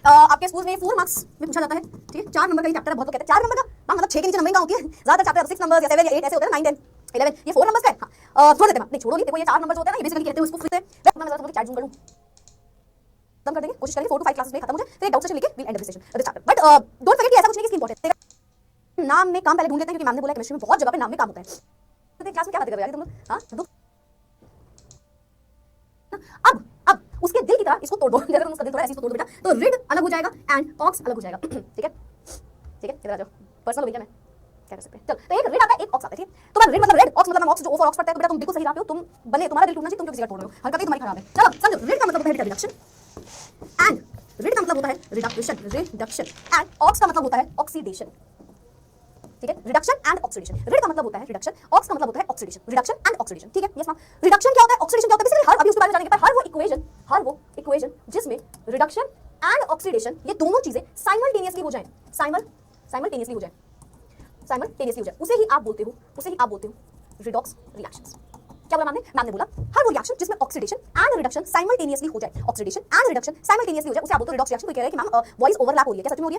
आपके स्कूल में 4 मार्क्स में पूछा जाता है, ठीक है, 4 नंबर का ही चैप्टर है, बहुत लोग कहते हैं 4 नंबर का, मतलब 6 के नीचे नंबरिंग का होती है, ज्यादा चैप्टर 6 नंबर या 7 या 8 ऐसे होते हैं, 9 10 11, ये 4 नंबर्स का है। हाँ छोड़ देते हैं, नहीं छोड़ो नहीं, देखो ये 4 नंबर्स होते हैं ना, ये बेसिकली कहते हैं इसको, फिर से मैं जरा चैट जूम करूं, खत्म कर देंगे, कोशिश करेंगे 4 to 5 क्लासेस में खत्म हो जाए, फिर एक डाउट सेशन लेके we'll end this session this chapter. But don't forget कि ऐसा कुछ नहीं कि इसकी इंपॉर्टेंट नाम में काम पहले ढूंढ लेते हैं, क्योंकि मैम ने बोला केमिस्ट्री में बहुत जगह पे नाम में काम होता है। तो क्लास में क्या बात कर रहे हो यार तुम लोग, हां अब उसके दिल की तरह इसको तोड़ दो, जैसे तुम उसका दिल तोड़ा ऐसे इसको तोड़ दो बेटा, तो रिड अलग हो जाएगा एंड ऑक्स अलग हो जाएगा, ठीक है ठीक है, इधर आ जाओ, पर्सनल हो गया, मैं क्या कर सकते हैं, चल तो एक रिड आता है एक ऑक्स आता है, ठीक है, तुम्हारा रिड मतलब रेड, ऑक्स मतलब ऑक्स, जो ओ फॉर ऑक्स पढ़ता है, तो बेटा तुम बिल्कुल सही रहे हो, तुम बने, तुम्हारा दिल टूटना चाहिए, तुम क्यों किसी का तोड़ रहे हो, हरकत ही तुम्हारी खराब है। चलो समझो, रिड का मतलब होता है रिडक्शन एंड रिड का मतलब होता है रिडक्शन एंड ऑक्स का मतलब होता है ऑक्सीडेशन, ठीक है, रिडक्शन एंड ऑक्सीडेशन, रिड का मतलब होता है रिडक्शन, ऑक्स का मतलब होता है ऑक्सीडेशन, रिडक्शन एंड ऑक्सीडेशन, ठीक है, यस मैम। रिडक्शन क्या होता है, ऑक्सीडेशन क्या होता है, बेसिकली हर अभी उसके बारे में जानेंगे, पर हर वो इक्वेशन जिसमें रिडक्शन एंड ऑक्सीडेशन ये दोनों चीजें साइमल्टेनियसली हो जाए, साइमल्टेनियसली हो जाए, उसे ही आप बोलते हो रिडॉक्स रिएक्शंस। क्या बोला मैम ने बोला हर वो रिएक्शन जिसमें ऑक्सीडेशन एंड रिडक्शन साइमल्टेनियसली हो जाए, ऑक्सीडेशन एंड रिडक्शन साइमल्टेनियसली हो जाए, उसे आप बोलते हो रिडॉक्स रिएक्शन। तो कह रहे हैं कि मैम वॉइस ओवरलैप हो रही है, क्या सच में हो रही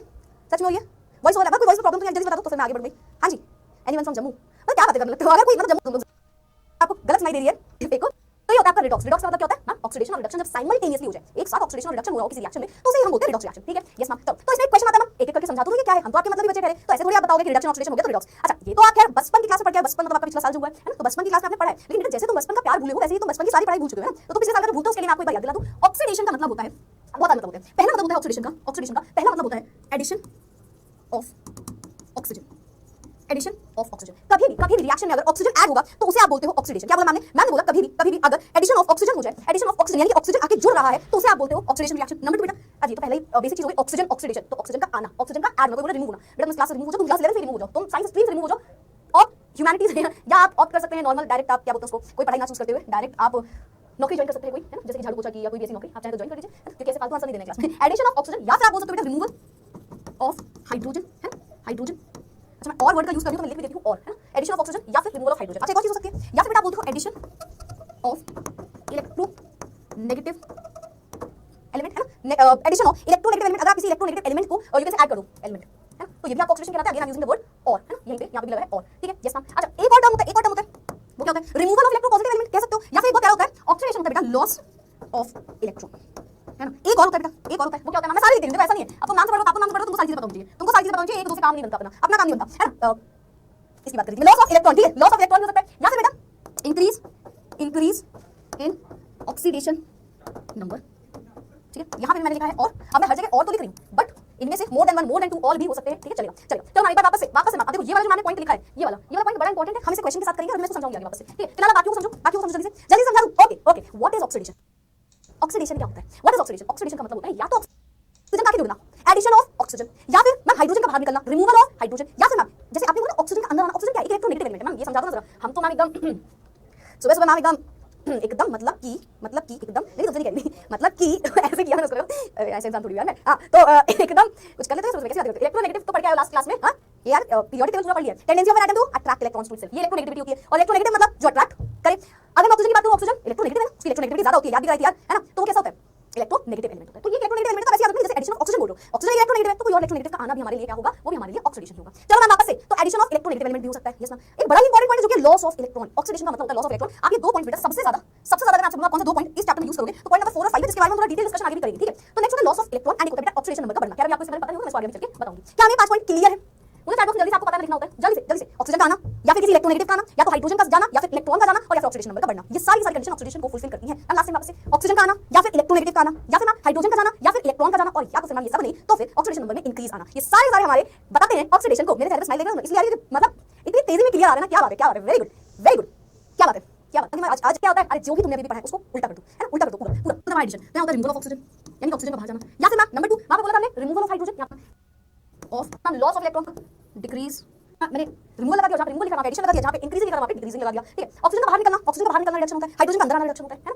है, वॉइस ओवरलैप, कोई वॉइस प्रॉब्लम तो जल्दी बता दो, तो फिर मैं आगे बढ़ूंगी। हाँ जी, एनीवन फ्रॉम जम्मू, मतलब क्या बातें करने लगते हो, अगर कोई मतलब जम्मू तुम लोग आपको गलत सुनाई दे रही है देखो, तो ये होता है आपका रिडॉक्स का मतलब क्या होता है, ऑक्सीडेशन और रिडक्शन जब साइमल्टेनियसली हो जाए, एक साथ ऑक्सीडेशन और रिडक्शन हो रहा हो किसी रिएक्शन में, तो उसे हम बोलते हैं रिडॉक्स रिएक्शन, ठीक है, यस मैम। तो इसमें एक क्वेश्चन आता है, मैम एक एक करके समझा दूं ये क्या है, हम तो आपके मतलब ही बच्चे ठहरे, तो ऐसे थोड़ी आप बताओगे कि रिडक्शन ऑक्सीडेशन हो गया तो रिडॉक्स। अच्छा ये तो आप खैर बचपन की क्लास में पढ़ के, बचपन मतलब आपका पिछला साल जो हुआ है ना, तो बचपन की क्लास में आपने पढ़ा है, लेकिन बेटा जैसे तुम बचपन का प्यार भूले हो वैसे ही तुम बचपन की सारी पढ़ाई भूल चुके हो, तो पिछले साल का भूलते हो, उसके लिए मैं आपको एक बार याद दिला दूं, ऑक्सीडेशन का मतलब होता है, बहुत मतलब होता है, पहला मतलब होता है ऑक्सीडेशन का पहला मतलब होता है addition of oxygen, addition of oxygen. कभी भी रिएक्शन में अगर ऑक्सीजन ऐड होगा तो उसे आप बोलते हो ऑक्सीडेशन। क्या बोला मैंने बोला कभी भी अगर एडिशन ऑफ ऑक्सीजन हो जाए, एडिशन ऑफ ऑक्सीजन यानी कि ऑक्सीजन आके जुड़ रहा है, तो उसे आप बोलते हो ऑक्सीडेशन रिएक्शन। नंबर 2 बेटा, आज ये तो पहले ही बेसिक चीज हो गई, ऑक्सीजन ऑक्सीडेशन, तो ऑक्सीजन का आना, ऑक्सीजन का ऐड, मतलब रिमूव होना, बेटा तुम क्लास से रिमूव हो जाओ, तुम क्लास 11 से रिमूव हो जाओ, तुम साइंस स्ट्रीम से रिमूव हो जाओ, और ह्यूमैनिटीज या आप ऑप्ट कर सकते हैं नॉर्मल डायरेक्ट, आप क्या बोलते हैं उसको, कोई पढ़ाई ना चूज करते हुए डायरेक्ट आप नौकरी ज्वाइन कर सकते हैं, कोई है ना, जैसे कि झाड़ू पोछा की या कोई भी ऐसी नौकरी आप चाहे तो ज्वाइन कर लीजिए, क्योंकि ऐसे फालतू आंसर नहीं देने क्लास में। एडिशन ऑफ ऑक्सीजन या फिर आप बोल सकते हो बेटा रिमूवल ऑफ हाइड्रोजन, है हाइड्रोजन। अच्छा मैं और वर्ड का यूज कर रही हूं तो मैं लिख भी देती हूं, और है ना, एडिशन ऑफ ऑक्सीजन या फिर रिमूवल ऑफ हाइड्रोजन। अच्छा एक और चीज हो सकती है, या फिर बेटा आप बोलते हो एडिशन ऑफ इलेक्ट्रोनेगेटिव एलिमेंट, है ना, एडिशन ऑफ इलेक्ट्रोनेगेटिव एलिमेंट, अगर आप किसी इलेक्ट्रोनेगेटिव एलिमेंट को यू कैन से ऐड कर दो एलिमेंट, है ना, तो ये भी आप ऑक्सीडेशन कहलाता है, again I am using the word और, है ना, यहीं पे यहां पे भी लगा है और, ठीक है, यस मैम। अच्छा एक और टर्म होता है, वो क्या होता है, रिमूवल ऑफ इलेक्ट्रोपॉजिटिव एलिमेंट कह सकते हो, या फिर एक और क्या होता है ऑक्सीडेशन होता है बेटा लॉस ऑफ इलेक्ट्रॉन, है ना, एक और होता है बेटा, एक और होता है, वो क्या होता है, मैं सारी लिख देती हूं, ऐसा नहीं है, अब तुम नाम से पढ़ो, आपको नाम से पढ़ो, तुमको सारी चीजें पता होनी चाहिए, तुमको सारी चीजें पता होनी चाहिए, एक दो से काम नहीं बनता, अपना काम नहीं बनता, है ना। इसकी बात करेंगे लॉस ऑफ इलेक्ट्रॉन, ठीक है, लॉस ऑफ इलेक्ट्रॉन हो सकता है, या फिर बेटा इंक्रीज इन ऑक्सीडेशन नंबर, ठीक है, यहां पे मैंने लिखा है और, अब मैं हर जगह और तो लिख रही हूं, बट इनमें से more than 1 more than 2 all भी हो सकते हैं, ठीक है, चलेगा। चलो मैं एक बार वापस से देखो ये वाला जो मैंने पॉइंट लिखा है, ये वाला पॉइंट बड़ा इंपॉर्टेंट है, हम इसे क्वेश्चन के साथ करेंगे और मैं इसको समझाऊंगी आगे वापस से, ठीक है, फिलहाल बाकी को समझो जल्दी समझा दूं। Okay what is oxidation, oxidation क्या होता है, व्हाट इज ऑक्सीडेशन, ऑक्सीडेशन का मतलब होता है या तो ऑक्सीजन का जुड़ना, एडिशन ऑफ ऑक्सीजन, या फिर मैम हाइड्रोजन का बाहर निकलना, रिमूवल ऑफ हाइड्रोजन, या फिर मैम जैसे आपने बोला ऑक्सीजन का अंदर आना, ऑक्सीजन क्या है, एक इलेक्ट्रोनेगेटिव एलिमेंट है, मैम ये समझा दो ना जरा, हम तो मैम एकदम सुबह मैम एकदम मतलब कि एकदम नहीं समझ नहीं कह रही, मतलब कि ऐसे किया ना उसको, ऐसे इंसान थोड़ी यार मैं, हां तो एकदम कुछ कर लेते हैं, कैसे बात करते हैं, इलेक्ट्रोनेगेटिव तो पढ़ के आए लास्ट क्लास में, हां यार पीरियोडिक टेबल पूरा पढ़ लिया, tendency of an atom to attract electrons to itself, ये इलेक्ट्रोनेगेटिविटी होती है, और इलेक्ट्रोनेगेटिव मतलब जो अट्रैक्ट करे। अगर मैं ऑक्सीजन की बात करूं, ऑक्सीजन इलेक्ट्रोनेगेटिव है ना, उसकी इलेक्ट्रोनेगेटिविटी ज्यादा होती है, याद भी कराई थी यार, है ना, तो वो कैसा होता है इलेक्ट्रोनेगेटिव एलिमेंट होता है। तो ये इलेक्ट्रोनेगेटिव एलिमेंट का वैसे याद रखना, जैसे एडिशन ऑफ ऑक्सीजन बोल रहे हो, ऑक्सीजन इलेक्ट्रोनेगेटिव है तो कोई और इलेक्ट्रोनेगेटिव का आना भी हमारे लिए क्या होगा, वो भी हमारे लिए ऑक्सीडेशन होगा। चलो मैं वापस से, तो एडिशन ऑफ इलेक्ट्रोनेगेटिव एलिमेंट भी हो सकता है, यस मैम। एक बड़ा इंपॉर्टेंट पॉइंट है जो कि लॉस ऑफ इलेक्ट्रॉन, ऑक्सीडेशन का मतलब होता है लॉस ऑफ इलेक्ट्रॉन। आप ये दो पॉइंट बेटा सबसे ज्यादा अगर मैं आपसे बोलूं कौन सा दो पॉइंट इस चैप्टर में यूज करोगे, तो पॉइंट नंबर 4 और 5 है, जिसके बारे में थोड़ा डिटेल डिस्कशन आगे भी करेंगे, ठीक है। तो नेक्स्ट होता है लॉस ऑफ इलेक्ट्रॉन एंड बेटा ऑक्सीडेशन नंबर का बढ़ना, क्या अभी आपको इसके बारे में पता नहीं होगा, मैं इसको आगे भी चल के बताऊंगी। क्या हमें 5 पॉइंट क्लियर है, मुझे चैट बॉक्स में जल्दी से आपको पता है लिखना होता है, जल्दी से ऑक्सीजन का आना या फिर किसी इलेक्ट्रोनेगेटिव का आना, या तो हाइड्रोजन का जाना या फिर इलेक्ट्रॉन का जाना, और या फिर ऑक्सीडेशन नंबर का बढ़ना, ये सारी कंडीशन ऑक्सीडेशन को फुलफिल करती हैं। अब लास्ट में वापस से ऑक्सीजन का आना या फिर इलेक्ट्रोनेगेटिव का आना या फिर हाइड्रोजन का जाना या फिर इलेक्ट्रॉन का जाना, और या तो फिर ये सब नहीं तो फिर ऑक्सीडेशन नंबर में इंक्रीज आना, ये सारे हमारे बताते हैं ऑक्सीडेशन को। मेरे चेहरे पे स्माइल देख रहे हो, इसलिए यार मतलब इतनी तेजी में क्लियर आ रहा है ना, क्या बात है, वेरी गुड, क्या बात है, आज क्या होता है, अरे जो भी तुमने अभी पढ़ा है उसको उल्टा कर दो, है ना, उल्टा कर दो पूरा एडिशन। क्या होता है रिमूवल ऑफ ऑक्सीजन, यानी ऑक्सीजन का बाहर जाना, या फिर मैम नंबर 2 वहां पे बोला था हमने removal of hydrogen, of ma'am loss of electron decrease, मैंने रिमूवल लगा दिया, जहां पे रिमूवल लिखा वहां पे एडिशन लगा दिया, जहां पे इंक्रीजिंग लिखा वहां पे डिक्रीजिंग लगा दिया, ठीक है। ऑक्सीजन का बाहर निकलना रिडक्शन होता है, हाइड्रोजन का अंदर आना रिडक्शन होता है ना।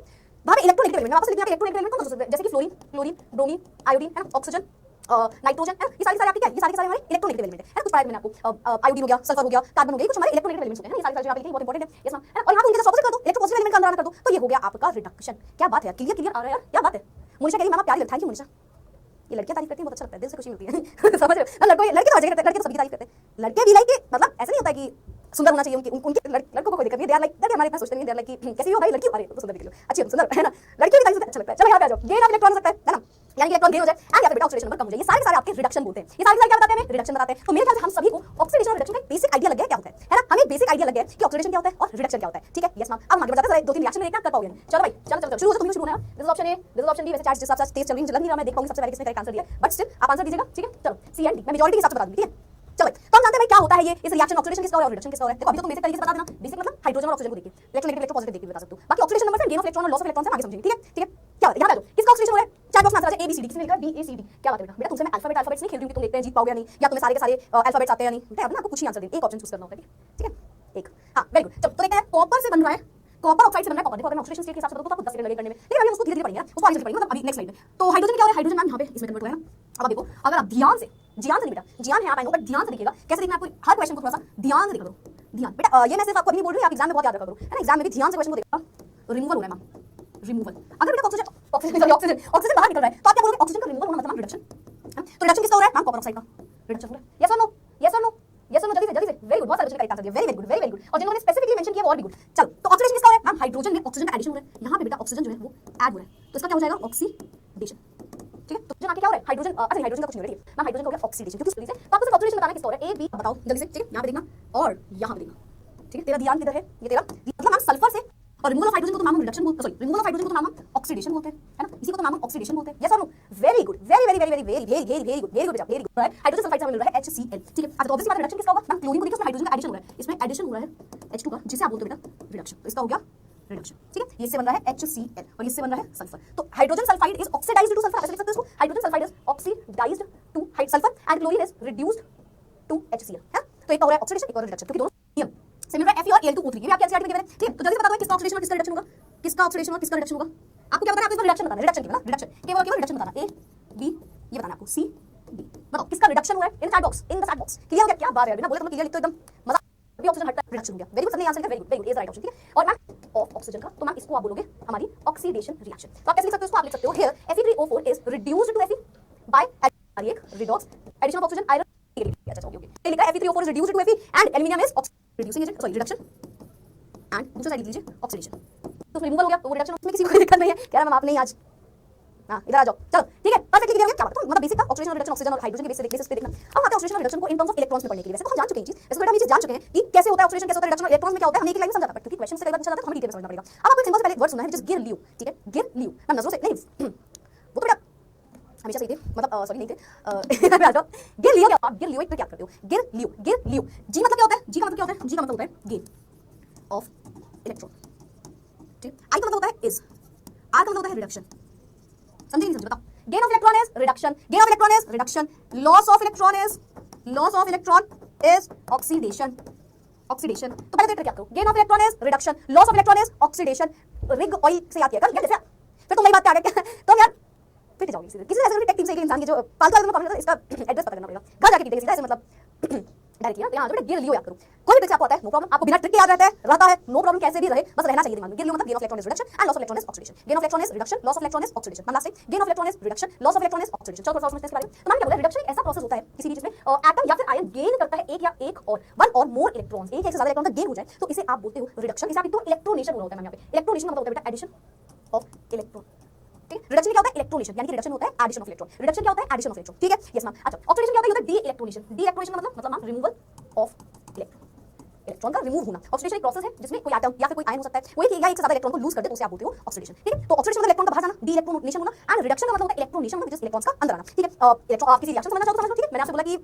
वहां पे इलेक्ट्रोनेगेटिव एलिमेंट, वापस लिखना इलेक्ट्रोनेगेटिव एलिमेंट कौन सा होता है, जैसे कि फ्लोरीन, ब्रोमीन, आयोडीन, है ना, ऑक्सीजन, नाइट्रोजन, है ना, ये सारे आपके क्या है, ये सारे हमारे इलेक्ट्रोनेगेटिव एलिमेंट है ना। कुछ पढ़ाया मैंने आपको, आयोडीन हो गया, सल्फर हो गया, कार्बन हो गया, कुछ हमारे इलेक्ट्रोनेगेटिव एलिमेंट्स होते हैं ना, ये सारे जो आप लिखेंगे बहुत इंपॉर्टेंट है, यस मैम, है ना। और यहां पे उनके साथ ऑपोजिट कर दो, इलेक्ट्रोपॉजिटिव एलिमेंट का अंदर आना कर दो, तो ये हो गया आपका रिडक्शन। क्या बात है, क्लियर आ रहा है यार, क्या बात है। मोनिशा कह रही मैम आप प्यारी, थैंक यू मोनिशा, ये लड़कियां तारीफ करती हैं, बहुत अच्छा लगता है, दिल से खुशी मिलती है समझ रहे हो? लड़के तो मजे करते हैं, लड़के तो सबकी तारीफ करते हैं, लड़के भी लाइक मतलब ऐसा नहीं होता कि सुंदर होना चाहिए उनके लड़कों को कोई दिक्कत नहीं, दे आर लाइक लड़के हमारे इतना सोचते नहीं, दे आर लाइक कि कैसी हो भाई लड़की, अरे तो सुंदर निकलो, अच्छी सुंदर है ना, लड़की भी तारीफ अच्छा लगता है। चलो यहाँ पे आ जाओ, गेन ऑफ इलेक्ट्रॉन हो सकता है ना, यानी इलेक्ट्रॉन गेन हो जाए एंड या फिर बेटा ऑक्सीडेशन नंबर कम हो जाए, ये सारे आपके रिडक्शन बोलते हैं। ये सारे क्या बताते हैं? रिडक्शन बताते हैं। तो मेरे ख्याल से हम सभी को ऑक्सीडेशन और रिडक्शन का बेसिक आइडिया लग गया क्या होता है ना, हमें बेसिक आइडिया लग गया कि ऑक्सीडेशन क्या होता है और रिडक्शन क्या होता है। ठीक है, यस मैम। अब हम आगे बढ़ते हैं, दो तीन रिएक्शन में देखना कर पाओगे। चलो भाई चलो शुरू हो, शुरू होना है। This is option A, this is option D. वैसे चार्ज जिस हिसाब से तेज चल रही है, लग नहीं रहा मैं देख पाऊंगी सबसे पहले किसने करेक्ट आंसर दिया, बट स्टिल आप आंसर दीजिएगा। ठीक है, चलो सी एंड डी, मैं मेजॉरिटी के हिसाब से बता दूंगी। ठीक है, चलो तो हम जानते हैं भाई क्या होता है ये, इस रिएक्शन ऑक्सीडेशन किसका हो रहा है और रिडक्शन किसका हो रहा है। देखो अभी तो तुम बेसिक तरीके से बता देना, बेसिक मतलब हाइड्रोजन और ऑक्सीजन को देखिए, इलेक्ट्रॉन नेगेटिव इलेक्ट्रॉन पॉजिटिव देख के बता सकते हो। बाकी ऑक्सीडेशन नंबर से गेन ऑफ इलेक्ट्रॉन और लॉस ऑफ इलेक्ट्रॉन से आगे समझेंगे। ठीक है, ठीक है, क्या है यहां पे किसका ऑक्सीडेशन हो रहा है, चार बॉक्स में आंसर आ जाए, ए बी सी डी, किसने लिखा है बी ए सी डी। क्या बात है बेटा, तुमसे मैं अल्फाबेट अल्फाबेट्स नहीं खेल रही हूं कि तुम देखते हैं जीत पाओगे या नहीं, या तुम्हें सारे के सारे अल्फाबेट्स आते हैं या नहीं, बेटा अब ना आपको कुछ ही आंसर देना, एक ऑप्शन चूज करना होता है। ठीक है, एक हां वेरी गुड। चलो तो देखते हैं कॉपर से बन रहा है, कॉपर ऑक्साइड से बन रहा है कॉपर। देखो अगर मैं ऑक्सीडेशन स्टेट के हिसाब से बताऊं तो आपको 10 सेकंड लगेगा करने में, लेकिन अभी उसको धीरे-धीरे पढ़ेंगे ना, उसको आगे चल पढ़ेंगे, मतलब अभी नेक्स्ट स्लाइड में। तो हाइड्रोजन क्या हो रहा है, हाइड्रोजन मैम यहां पे इसमें कन्वर्ट हो रहा है ना। अब आप देखो, अगर आप ध्यान से नहीं बेटा, ध्यान है आप आएंगे, बट ध्यान से देखिएगा कैसे देखना है, आपको हर क्वेश्चन को थोड़ा सा ध्यान से देखा करो। ध्यान बेटा, ये मैं सिर्फ आपको अभी नहीं बोल रही हूं, आप एग्जाम में बहुत याद रखा करो, है ना। एग्जाम में भी ध्यान से क्वेश्चन को देखा। रिमूवल हो रहा है मैम, रिमूवल। अगर बेटा ऑक्सीजन बाहर निकल रहा है तो आप क्या बोलोगे, ऑक्सीजन का रिमूवल होना मतलब रिडक्शन। तो रिडक्शन किसका हो रहा है मैम, कॉपर ऑक्साइड का रिडक्शन हो रहा है। यस और नो, यस और नो, यस और नो, जल्दी से वेरी गुड, बहुत सारे बच्चों ने करेक्ट आंसर दिया, वेरी गुड, वेरी गुड। और जिन्होंने स्पेसिफिकली मेंशन किया वो और भी गुड। चलो तो ऑक्सीडेशन किसका हो रहा है मैम, हाइड्रोजन में ऑक्सीजन का एडिशन हो रहा है, यहां पे बेटा ऑक्सीजन जो है वो ऐड हो रहा है, तो इसका क्या हो जाएगा, ऑक्सीडेशन। ठीक है, तो जो आगे क्या हो रहा है, हाइड्रोजन अच्छा हाइड्रोजन का कुछ नहीं हो रहा है मैम, हाइड्रोजन का हो गया ऑक्सीडेशन, क्योंकि स्टोरी से तो आपको सिर्फ ऑक्सीडेशन बताना है किसका हो रहा है, ए बी बताओ जल्दी से। ठीक है, यहां पे देखना और यहां पे देखना। ठीक है, तेरा ध्यान किधर है, ये तेरा मतलब मैम सल्फर से और रिमूवल ऑफ हाइड्रोजन को तो मैम रिडक्शन बोलते हैं, सॉरी रिमूवल ऑफ हाइड्रोजन को तो मैम ऑक्सीडेशन बोलते हैं, है ना, इसी को तो मैम ऑक्सीडेशन बोलते हैं। यस और no, very good, very very very very very very very very good, very good बेटा, वेरी गुड। हाइड्रोजन सल्फाइड से मिल रहा है HCl। ठीक है, अब तो ऑब्वियसली बात है रिडक्शन किसका होगा मैम, क्लोरीन को देखिए उसमें हाइड्रोजन का एडिशन हो रहा है, इसमें एडिशन हो रहा है H2 का, जिसे आप बोलते हो बेटा रिडक्शन, तो इसका हो गया रिडक्शन। ठीक है, ये इससे बन रहा है HCl और इससे बन रहा है सल्फर, तो hydrogen sulphide is oxidised to sulphur, ऐसे लिख सकते हो इसको, hydrogen sulphide is oxidised to sulphur and chlorine is reduced to HCl। है, तो एक हो रहा है ऑक्सीडेशन, एक और रिडक्शन, क्योंकि दोनों से मिल रहा है Fe और Al2O3, ये भी आपके एनसीईआरटी में गिवन है। ठीक है, तो जल्दी से बता दो किसका ऑक्सीडेशन और किसका रिडक्शन होगा, किसका ऑक्सीडेशन और किसका रिडक्शन होगा। आपको क्या बताना है, आपको इसमें रिडक्शन बताना है, रिडक्शन की ना, रिडक्शन केवल केवल रिडक्शन बताना, ए बी ये बताना आपको, सी डी बताओ किसका रिडक्शन हुआ है इन chat box, in the chat box. Clear हो गया, क्या बात है, बिना बोले तुम क्लियर लिख तो एकदम मजा, अभी ऑक्सीजन हटता है रिडक्शन हो गया, वेरी गुड, सबने आंसर किया, very good, very good, is right option. ठीक है, और मैम ऑफ ऑक्सीजन का तो मैम इसको आप बोलोगे हमारी ऑक्सीडेशन रिएक्शन। तो आप कैसे लिख सकते हो इसको, आप लिख सकते हो here Fe3O4 is reduced to Fe by redox addition of oxygen iron. अच्छा ओके ओके, लिखा है Fe3O4 is reduced to Fe and aluminium is reducing agent, sorry reduction and दूसरा साइड लिख लीजिए ऑक्सीडेशन, तो रिमूवल हो गया, तो वो रिडक्शन में किसी को कोई दिक्कत नहीं है। कह रहा मैम आप नहीं आज, हां इधर आ जाओ, चलो ठीक है, परफेक्टली क्लियर हो गया क्या बात है, मतलब बेसिक का ऑक्सीडेशन और रिडक्शन, ऑक्सीजन और हाइड्रोजन के बेसिस पे देखना। अब आते हैं ऑक्सीडेशन और रिडक्शन को इन टर्म्स ऑफ इलेक्ट्रॉन्स में पढ़ने के लिए। वैसे तो हम जान चुके हैं चीज, वैसे बेटा हम ये चीज जान चुके हैं कि कैसे होता है ऑक्सीडेशन, कैसे होता है रिडक्शन, और इलेक्ट्रॉन्स में क्या होता है, हमने एक लाइन में समझा था, क्योंकि क्वेश्चन से कई बार पूछा जाता है तो हमें डिटेल में समझना पड़ेगा। अब आपको सिंपल से पहले एक वर्ड सुनना है जिस गिर लियो। ठीक है, गिर लियो मैम नजरों से नहीं वो तो बेटा हमेशा सही थे, मतलब सॉरी नहीं थे, गिर लियो क्या, आप गिर लियो एक क्या करते हो, गिर लियो, गिर लियो, जी मतलब क्या होता है, जी का मतलब क्या होता है, जी का मतलब होता है गेन ऑफ इलेक्ट्रॉन। ठीक, आई का मतलब होता है इज, आर का मतलब होता है रिडक्शन, समझे नहीं समझे बताओ। Gain of electron is reduction, gain of electron is reduction, loss of electron is oxidation, oxidation. तो पहले देखते क्या करो, gain of electron is reduction, loss of electron is oxidation. Rig oil से याद किया कर यार, फिर तुम नई बात पे आ गए तो यार फिर जाओगे किसी ऐसे टेक टीम से एक इंसान की जो फालतू वाले में कमेंट इसका एड्रेस पता करना पड़ेगा, घर जाके कीजिएगा सीधा, ऐसे मतलब डायरेक्टली यहां जो गिर लियो याद करो, कोई भी ट्रिक आपको आता है नो प्रॉब्लम, आपको बिना ट्रिक के याद रहता है नो प्रॉब्लम, कैसे भी रहे बस रहना चाहिए दिमाग में। गिर लियो मतलब gain of electron is reduction and loss of electron is oxidation, gain of electron is reduction, loss of electron is oxidation. Last time gain of electron is reduction, loss of electron is oxidation. चलो थोड़ा समझते हैं इसके बारे में। तो मैंने क्या बोला, रिडक्शन ऐसा प्रोसेस होता है किसी भी चीज में एटम या फिर आयन गेन करता है एक या एक और वन और मोर इलेक्ट्रॉन्स, एक या से ज्यादा इलेक्ट्रॉन का गेन हो जाए तो इसे आप बोलते हो रिडक्शन। इसे आप तो इलेक्ट्रोनेशन होता है मैम, यहां पे इलेक्ट्रोनेशन मतलब होता है बेटा एडिशन ऑफ इलेक्ट्रॉन। रिडक्शन क्या होता है, इलेक्ट्रोनेशन, यानी कि रिडक्शन होता है एडिशन ऑफ इलेक्ट्रॉन। रिडक्शन क्या होता है, एडिशन ऑफ इलेक्ट्रॉन। ठीक है, यस मैम। अच्छा ऑक्सीडेशन क्या होता है, डी इलेक्ट्रोनेशन, डी इलेक्ट्रोनेशन मतलब ma'am removal of electron, electron का रिमूव होना। ऑक्सीडेशन एक प्रोसेस है जिसमें कोई एटम या फिर कोई आयन हो सकता है वो एक या एक से ज्यादा इलेक्ट्रॉन को लूज कर दे तो उसे आप बोलते हो ऑक्सीडेशन। ठीक है, तो ऑक्सीडेशन मतलब इलेक्ट्रॉन का बाहर जाना, डी इलेक्ट्रोनेशन होना, एंड रिडक्शन का मतलब होता है इलेक्ट्रोनेशन मतलब जिस इलेक्ट्रॉन्स का अंदर आना। ठीक है, इलेक्ट्रॉन आप किसी रिएक्शन समझना चाहो तो समझ लो। ठीक है, मैंने आपसे बोला कि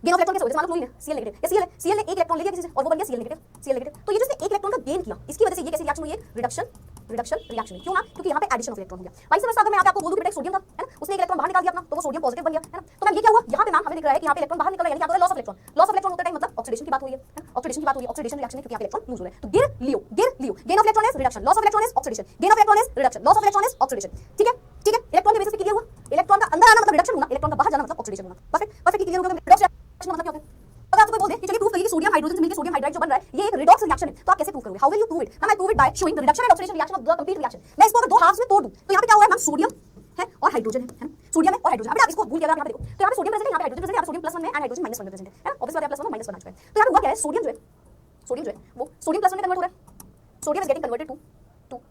गेन ऑफ इलेक्ट्रॉन कैसे होता है, मान लो क्लोरीन है Cl नेगेटिव, ये Cl है, Cl ने एक इलेक्ट्रॉन ले लिया किसी से और वो बन गया Cl नेगेटिव। तो ये जिसने एक इलेक्ट्रॉन का गेन किया इसकी वजह से ये कैसी रिएक्शन हुई है, रिडक्शन रिएक्शन। क्यों ना, क्योंकि यहाँ पे एडिशन ऑफ इलेक्ट्रॉन हो गया। वाइस वर्सा अगर मैं यहाँ पे आपको बोलूं कि बेटा सोडियम था, है ना, उसने एक इलेक्ट्रॉन बाहर निकाल दिया अपना तो वो सोडियम पॉजिटिव बन गया, है ना। तो मैम ये क्या हुआ, यहाँ पे मैम हमें दिख रहा है कि यहाँ पे इलेक्ट्रॉन बाहर निकल रहा है, यानी क्या होता है, loss of electron. Loss of electron होता है मतलब ऑक्सीडेशन की बात हुई है, ऑक्सीडेशन की बात हुई है, ऑक्सीडेशन रिएक्शन है क्योंकि यहाँ पे इलेक्ट्रॉन लूज हो रहा है। तो गिर लियो, gain of electron is reduction, loss of electron is oxidation, gain of electron is reduction, loss of electron is oxidation. ठीक है, ठीक है, इलेक्ट्रॉन के बेसिस पे क्लियर हुआ, इलेक्ट्रॉन का अंदर आना मतलब रिडक्शन होना, इलेक्ट्रॉन का बाहर जाना मतलब ऑक्सीडेशन होना। परफेक्ट परफेक्ट क्लियर हो गया। रिडक्शन का मतलब क्या होता है, अगर आपको कोई बोल दे कि चलिए प्रूव करिए कि सोडियम हाइड्रोजन से मिलकर सोडियम हाइड्राइड जो बन रहा है ये एक रिडॉक्स रिएक्शन है, तो आप कैसे प्रूव करोगे, how will you prove it. Ma'am I prove it by showing the reduction and oxidation reaction of the complete reaction. मैं इसको अगर दो हाफ्स में तोड़ दूं तो यहाँ पे क्या हुआ है मैम, सोडियम है और हाइड्रोजन है ना। सोडियम है और हाइड्रोजन। अब इसको भूल गया, आप यहाँ पे देखो, तो यहाँ पे सोडियम प्रेजेंट है, यहाँ पे हाइड्रोजन प्रेजेंट है, यहाँ पे सोडियम +1 में एंड हाइड्रोजन -1 में प्रेजेंट है ना, ऑब्वियस बात है +1 और -1 आ चुका है। तो यहाँ पे हुआ क्या है, सोडियम जो है वो सोडियम +1 में कन्वर्ट हो रहा है, sodium is getting converted to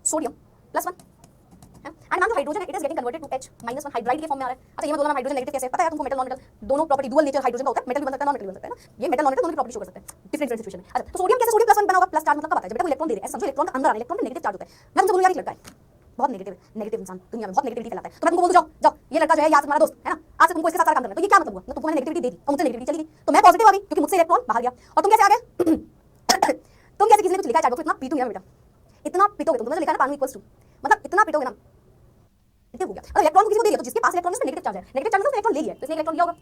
sodium +1 and जो हाइड्रोजन है it is getting converted to H-1 hydride के फॉर्म में आ रहा है। अच्छा ये मैं बोला हाइड्रोजन नेगेटिव कैसे है, पता है तुमको, मेटल नॉन मेटल दोनों प्रॉपर्टी डुअल नेचर हाइड्रोजन का होता है, मेटल भी बन सकता है नॉन मेटल भी बन सकता है ना, ये मेटल नॉन मेटल दोनों की प्रॉपर्टी शो कर सकते हैं डिफरेंट सिचुएशन में। अच्छा तो सोडियम कैसे सोडियम +1 बना होगा, प्लस चार्ज मतलब कब आता है, जब बेटा कोई इलेक्ट्रॉन दे रहा है, समझो इलेक्ट्रॉन का अंदर आ रहा है, इलेक्ट्रॉन में नेगेटिव चार्ज होता है। मैं तुमसे बोलूं यार एक लड़का है बहुत नेगेटिव इंसान दुनिया में बहुत नेगेटिविटी फैलाता है, तो मैं तुमको बोल दूं जाओ जाओ ये लड़का जो है यार तुम्हारा दोस्त है ना, आज से तुमको इसके साथ सारा काम करना है, तो ये क्या मतलब हुआ, मैं तुमको मैंने नेगेटिविटी दे दी और मुझसे नेगेटिविटी चली गई, तो मैं पॉजिटिव आ गई क्योंकि मुझसे इलेक्ट्रॉन बाहर गया, और तुम कैसे आ गए तुम कैसे, किसी ने कुछ लिखा है चैट बॉक्स में, इतना पीटूंगा बेटा, इतना पीटोगे तुमने लिखा है ना पानी इक्वल्स टू, मतलब इतना पीटोगे ना हो गया। अगर इलेक्ट्रॉन को किसी को दे दिया तो जिसके पास इलेक्ट्रॉन है उसमें नेगेटिव चार्ज है, नेगेटिव चार्ज मतलब इलेक्ट्रॉन ले लिया तो इसने इलेक्ट्रॉन दिया होगा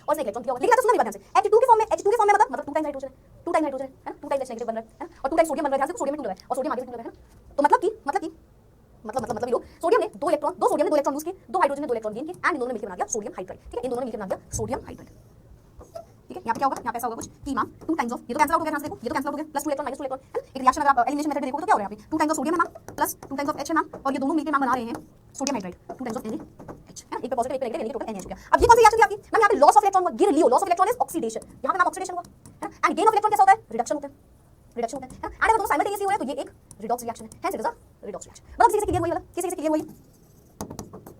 और इसने इलेक्ट्रॉन दिया होगा, लेकिन तो सुनना मेरी बात ध्यान से, H2 के फॉर्म में मतलब 2 टाइम्स हाइड्रोजन है, 2 टाइम्स हाइड्रोजन है ना, 2 टाइम्स नेगेटिव बन रहा है और 2 टाइम्स सोडियम बन रहा है, ध्यान से सोडियम में 2 लगा है और सोडियम आगे से 2 लगा है ना, तो मतलब ये लो सोडियम ने 2 इलेक्ट्रॉन लूज किए, 2 हाइड्रोजन ने 2 इलेक्ट्रॉन गेन किए एंड इन दोनों ने मिलकर बना दिया सोडियम हाइड्राइड। ठीक है, इन दोनों ने मिलकर बना दिया सोडियम हाइड्राइड। ठीक है, यहाँ पे क्या होगा, यहाँ पे ऐसा होगा कुछ कि मैम 2 टाइम्स ऑफ, ये तो कैंसिल आउट हो गया, यहाँ से देखो ये तो कैंसिल आउट हो गया, +2 इलेक्ट्रॉन -2 इलेक्ट्रॉन, एक रिएक्शन अगर आप एलिमिनेशन मेथड देखो तो क्या हो रहा है यहाँ पे 2 टाइम्स ऑफ सोडियम है ma'am plus 2 times of H है मैम, और ये दोनों मिलकर मैम बना रहे हैं sodium hydride 2 times of NaH है, एक पे पॉजिटिव एक पे नेगेटिव, यानी कि टोटल NaH हो गया। अब ये कौन सी रिएक्शन थी आपकी मैम, यहाँ पे लॉस ऑफ इलेक्ट्रॉन हुआ, गिर लियो, loss of electron is oxidation, यहाँ पे मैम ऑक्सीडेशन हुआ है ना, एंड गेन ऑफ इलेक्ट्रॉन कैसा होता है, रिडक्शन होता है है ना, एंड अगर दोनों साइमल्टेनियसली हो रहे हैं तो ये एक रिडॉक्स रिएक्शन है, hence it is a redox reaction. मतलब किसी से क्लियर हुई, वाला किसी से क्लियर हुई,